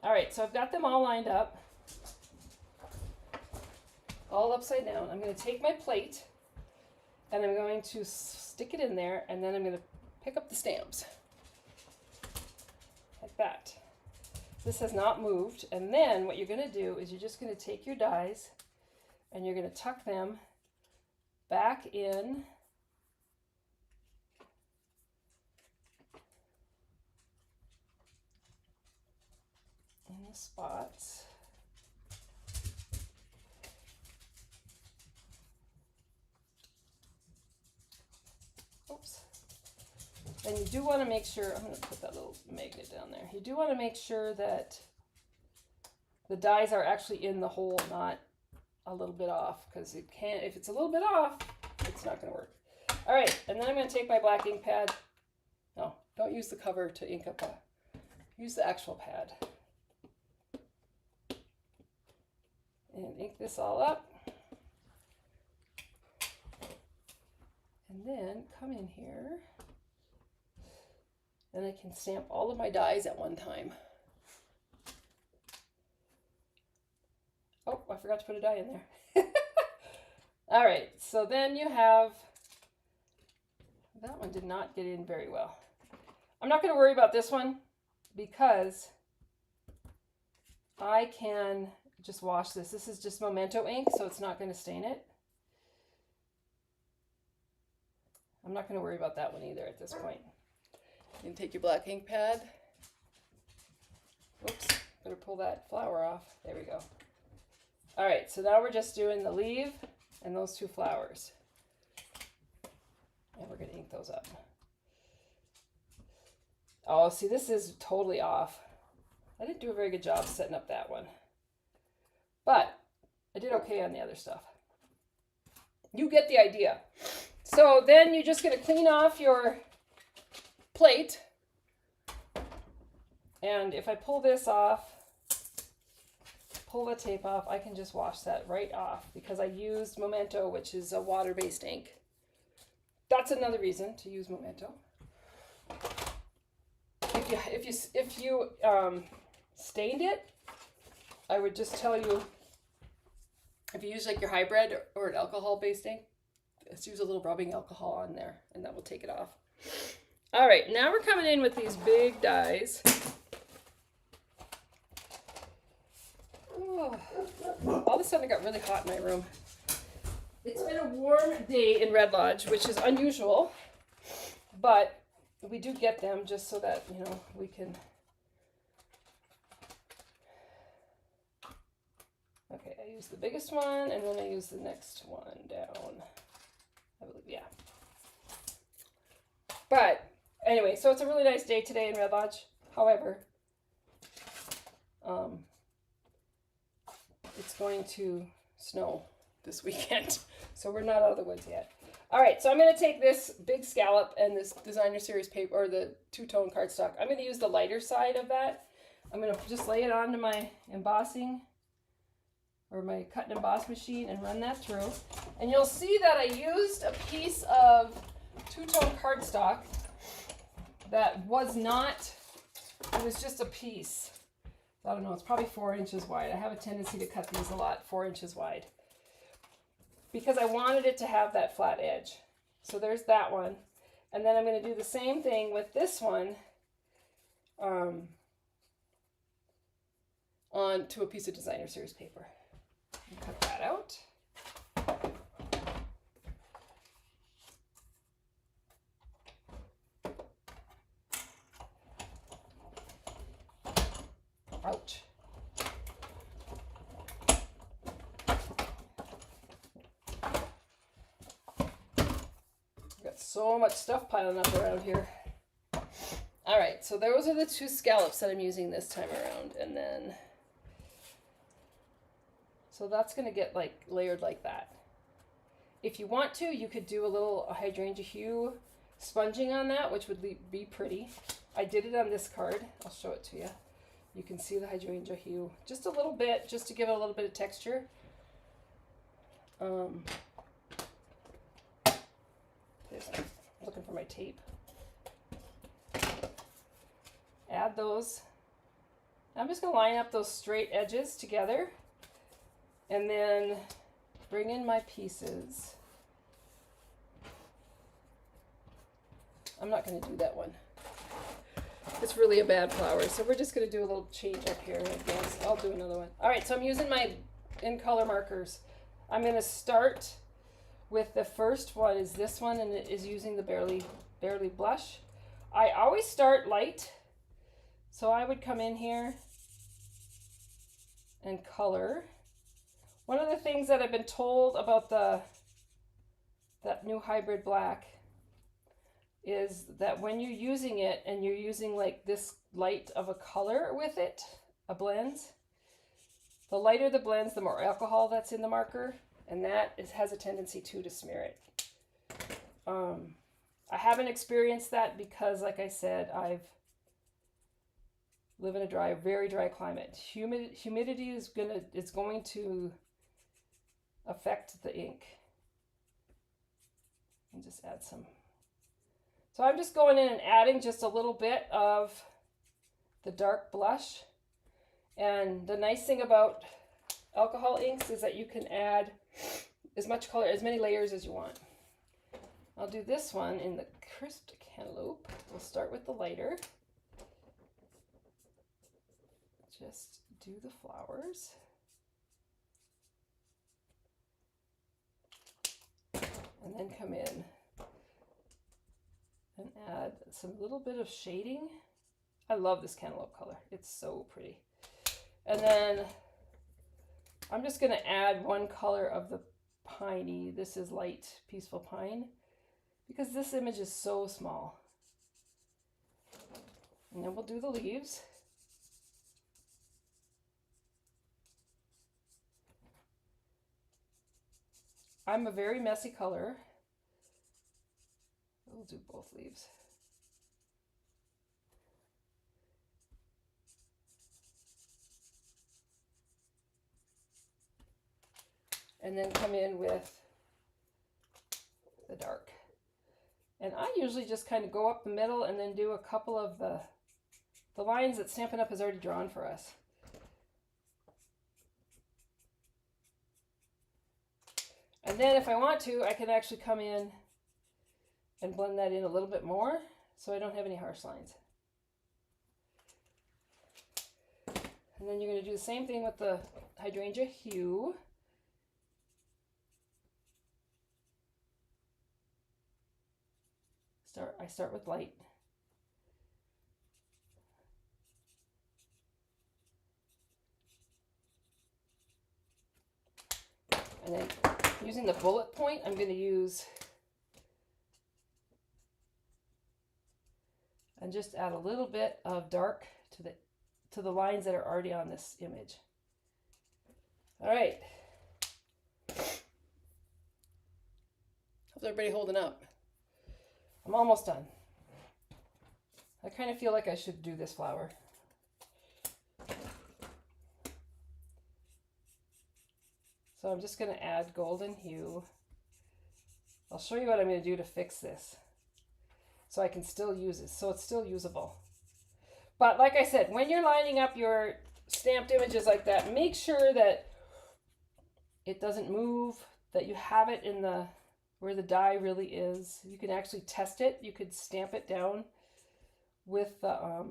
All right, so I've got them all lined up, all upside down. I'm going to take my plate and I'm going to stick it in there, and then I'm going to pick up the stamps like that. This has not moved. And then what you're going to do is you're just going to take your dies and you're going to tuck them back in the spots. Oops. And you do want to make sure, I'm going to put that little magnet down there. You do want to make sure that the dies are actually in the hole, not a little bit off, because it can't, if it's a little bit off, it's not going to work. All right, and then I'm going to take my black ink pad. No, don't use the cover to ink up use the actual pad. And ink this all up. And then come in here and I can stamp all of my dies at one time. Oh, I forgot to put a die in there. All right, so then you have, that one did not get in very well. I'm not going to worry about this one because I can just wash this. This is just Memento ink, so it's not going to stain it. I'm not going to worry about that one either at this point. You can take your black ink pad. Oops, better pull that flower off. There we go. All right, so now we're just doing the leaf and those two flowers. And we're going to ink those up. Oh, see, this is totally off. I didn't do a very good job setting up that one. But I did okay on the other stuff. You get the idea. So then you're just going to clean off your plate. And if I pull this off, pull the tape off, I can just wash that right off because I used Memento, which is a water-based ink. That's another reason to use Memento. If you stained it, I would just tell you, if you use like your hybrid or an alcohol-based ink, let's use a little rubbing alcohol on there and that will take it off. All right, now we're coming in with these big dies. Oh, all of a sudden it got really hot in my room. It's been a warm day in Red Lodge, which is unusual, but we do get them just so that, you know, we can. Okay, I use the biggest one and then I use the next one down. I believe, yeah. But anyway, so it's a really nice day today in Red Lodge. However, it's going to snow this weekend. So we're not out of the woods yet. All right, so I'm going to take this big scallop and this designer series paper, or the two-tone cardstock. I'm going to use the lighter side of that. I'm going to just lay it onto my embossing or my cut and emboss machine and run that through. And you'll see that I used a piece of two-tone cardstock that was not, it was just a piece. I don't know, it's probably 4 inches wide. I have a tendency to cut these a lot, 4 inches wide, because I wanted it to have that flat edge. So there's that one. And then I'm going to do the same thing with this one onto a piece of designer series paper. Cut that out. Ouch. Got so much stuff piling up around here. All right, so those are the 2 scallops that I'm using this time around. And then, so that's going to get like layered like that. If you want to, you could do a little hydrangea hue sponging on that, which would be pretty. I did it on this card. I'll show it to you. You can see the hydrangea hue just a little bit, just to give it a little bit of texture. I'm looking for my tape. Add those. I'm just going to line up those straight edges together and then bring in my pieces. I'm not going to do that one. It's really a bad flower, so we're just going to do a little change up here, I guess. I'll do another one. All right, so I'm using my in color markers. I'm going to start with the first one is this one, and it is using the Barely Blush. I always start light, so I would come in here and color. One of the things that I've been told about that new hybrid black is that when you're using it and you're using like this light of a color with it, a blends, the lighter the blends, the more alcohol that's in the marker, and that has a tendency to smear it. I haven't experienced that because, like I said, I've live in a very dry climate. Humidity is going to affect the ink. And just add some. So I'm just going in and adding just a little bit of the dark blush. And the nice thing about alcohol inks is that you can add as much color, as many layers as you want. I'll do this one in the Crisped Cantaloupe. We'll start with the lighter. Just do the flowers. And then come in and add some little bit of shading. I love this cantaloupe color. It's so pretty. And then I'm just going to add one color of the piney. This is light peaceful pine because this image is so small. And then we'll do the leaves. I'm a very messy color. We'll do both leaves. And then come in with the dark. And I usually just kind of go up the middle and then do a couple of the lines that Stampin' Up! Has already drawn for us. And then if I want to, I can actually come in and blend that in a little bit more so I don't have any harsh lines. And then you're going to do the same thing with the hydrangea hue. I start with light. And then using the bullet point, I'm going to use and just add a little bit of dark to the lines that are already on this image. All right. everybody holding up? I'm almost done. I kind of feel like I should do this flower. So I'm just going to add golden hue. I'll show you what I'm going to do to fix this so I can still use it, so it's still usable. But like I said, when you're lining up your stamped images like that, make sure that it doesn't move, that you have it in the where the die really is. You can actually test it. You could stamp it down with the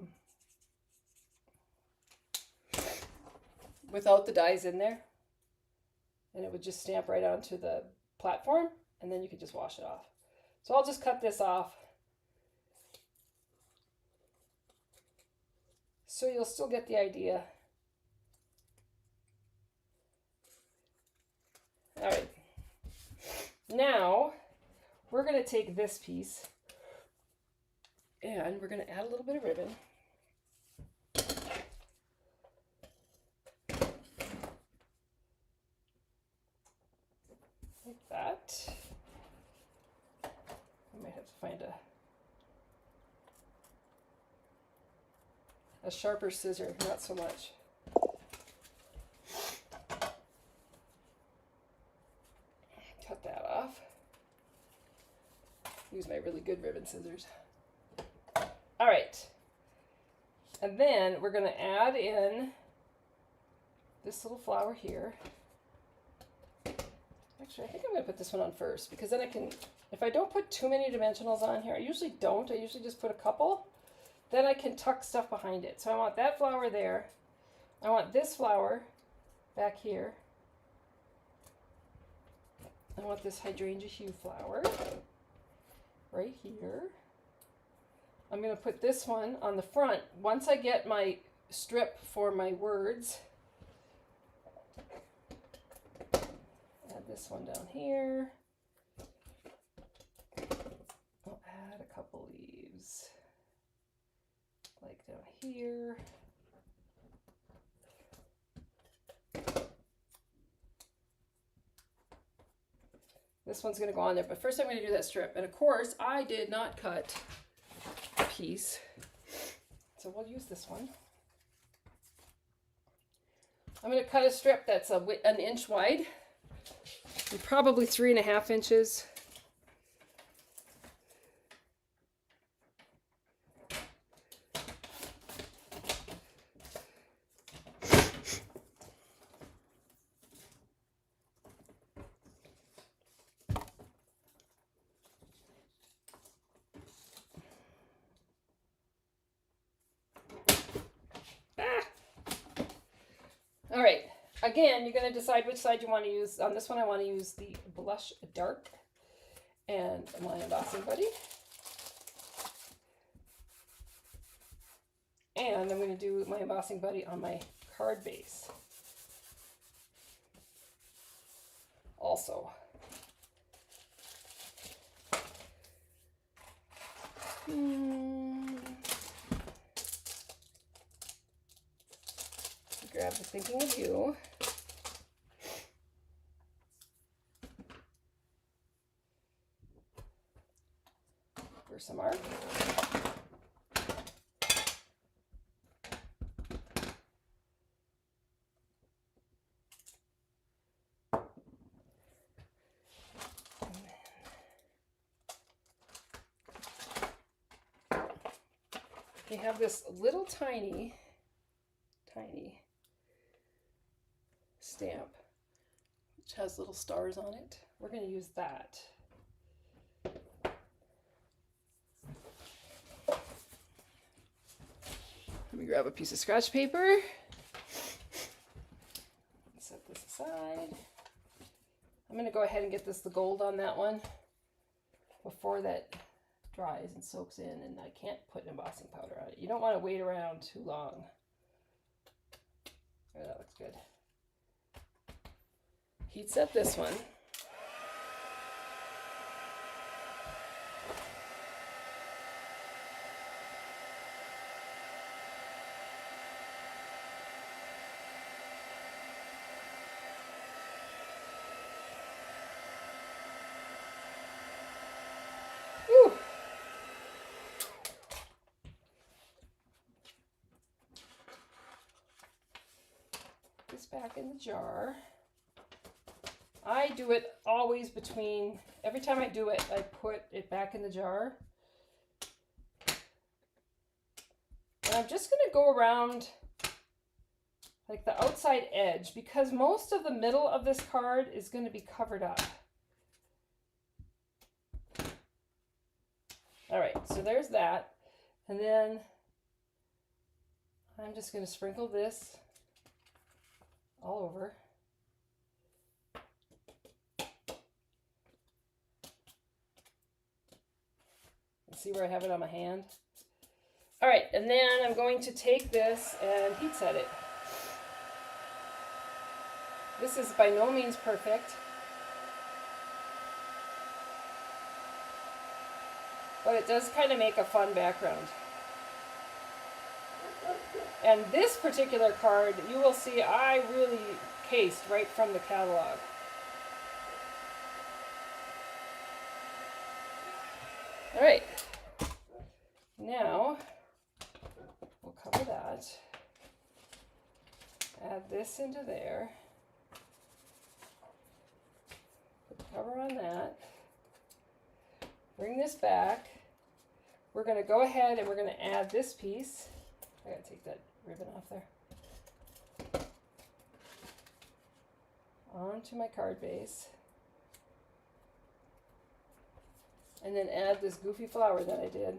without the dies in there, and it would just stamp right onto the platform, and then you could just wash it off. So I'll just cut this off so you'll still get the idea. All right, now we're going to take this piece and we're going to add a little bit of ribbon. Like that. I might have to find a sharper scissor, not so much. Cut that off. Use my really good ribbon scissors. All right. And then we're going to add in this little flower here. Actually, I think I'm going to put this one on first because then I can, if I don't put too many dimensionals on here, I usually don't. I usually just put a couple. Then I can tuck stuff behind it. So I want that flower there. I want this flower back here. I want this hydrangea hue flower right here. I'm going to put this one on the front. Once I get my strip for my words, add this one down here. I'll add a couple leaves like down here. This one's going to go on there, but first I'm going to do that strip. And of course, I did not cut a piece, so we'll use this one. I'm going to cut a strip that's an inch wide, and probably 3.5 inches. All right, again, you're going to decide which side you want to use. On this one, I want to use the Blush Dark and my Embossing Buddy. And I'm going to do my Embossing Buddy on my card base also. Grab the Thinking of You. For some art. We have this little tiny stamp which has little stars on it. We're going to use that. Let me grab a piece of scratch paper. Set this aside. I'm going to go ahead and get the gold on that one before that dries and soaks in, and I can't put embossing powder on it. You don't want to wait around too long. Oh, that looks good. Heat set this one. this back in the jar. I do it always between, every time I do it, I put it back in the jar. And I'm just going to go around like the outside edge because most of the middle of this card is going to be covered up. All right, so there's that. And then I'm just going to sprinkle this all over. See where I have it on my hand? All right, and then I'm going to take this and heat set it. This is by no means perfect, but it does kind of make a fun background. And this particular card, you will see I really cased right from the catalog. All right, now we'll cover that, add this into there, put the cover on that, bring this back. We're going to go ahead and we're going to add this piece. I got to take that ribbon off there. Onto my card base. And then add this goofy flower that I did,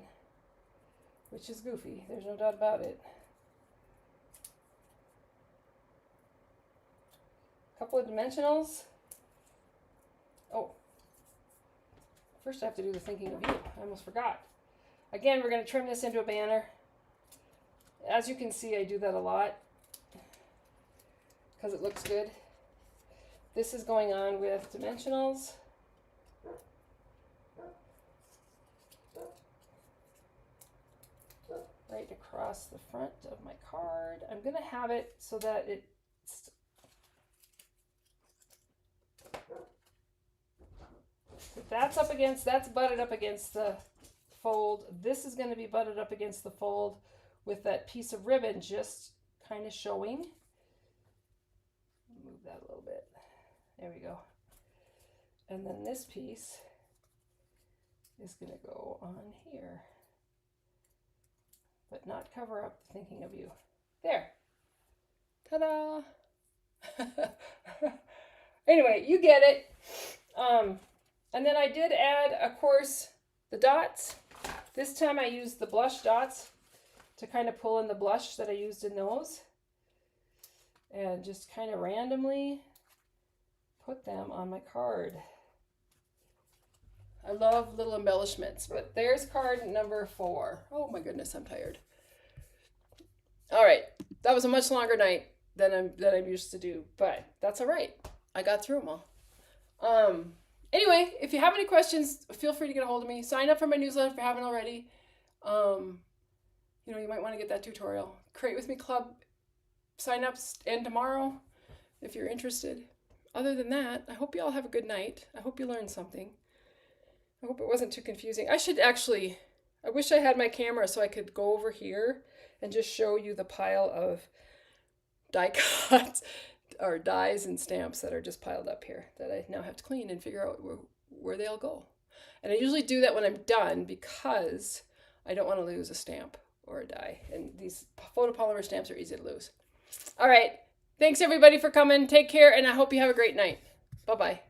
which is goofy, there's no doubt about it. A couple of dimensionals. Oh, first I have to do the thinking of you. I almost forgot. Again, we're going to trim this into a banner. As you can see, I do that a lot because it looks good. This is going on with dimensionals. Right across the front of my card. I'm going to have it so that it's that's up against, that's butted up against the fold. This is going to be butted up against the fold with that piece of ribbon just kind of showing. Move that a little bit. There we go. And then this piece is going to go on here, but not cover up the thinking of you. There. Ta-da! Anyway, you get it. And then I did add, of course, the dots. This time I used the blush dots to kind of pull in the blush that I used in those. And just kind of randomly put them on my card. I love little embellishments, but there's card number 4. Oh my goodness, I'm tired. All right, that was a much longer night than I'm used to do, but that's all right. I got through them all. Anyway, if you have any questions, feel free to get a hold of me. Sign up for my newsletter if you haven't already. You know, you might want to get that tutorial. Create With Me Club sign-ups end tomorrow if you're interested. Other than that, I hope you all have a good night. I hope you learned something. I hope it wasn't too confusing. I wish I had my camera so I could go over here and just show you the pile of die cuts or dies and stamps that are just piled up here that I now have to clean and figure out where they all go. And I usually do that when I'm done because I don't want to lose a stamp or a die. And these photopolymer stamps are easy to lose. All right. Thanks everybody for coming. Take care, and I hope you have a great night. Bye-bye.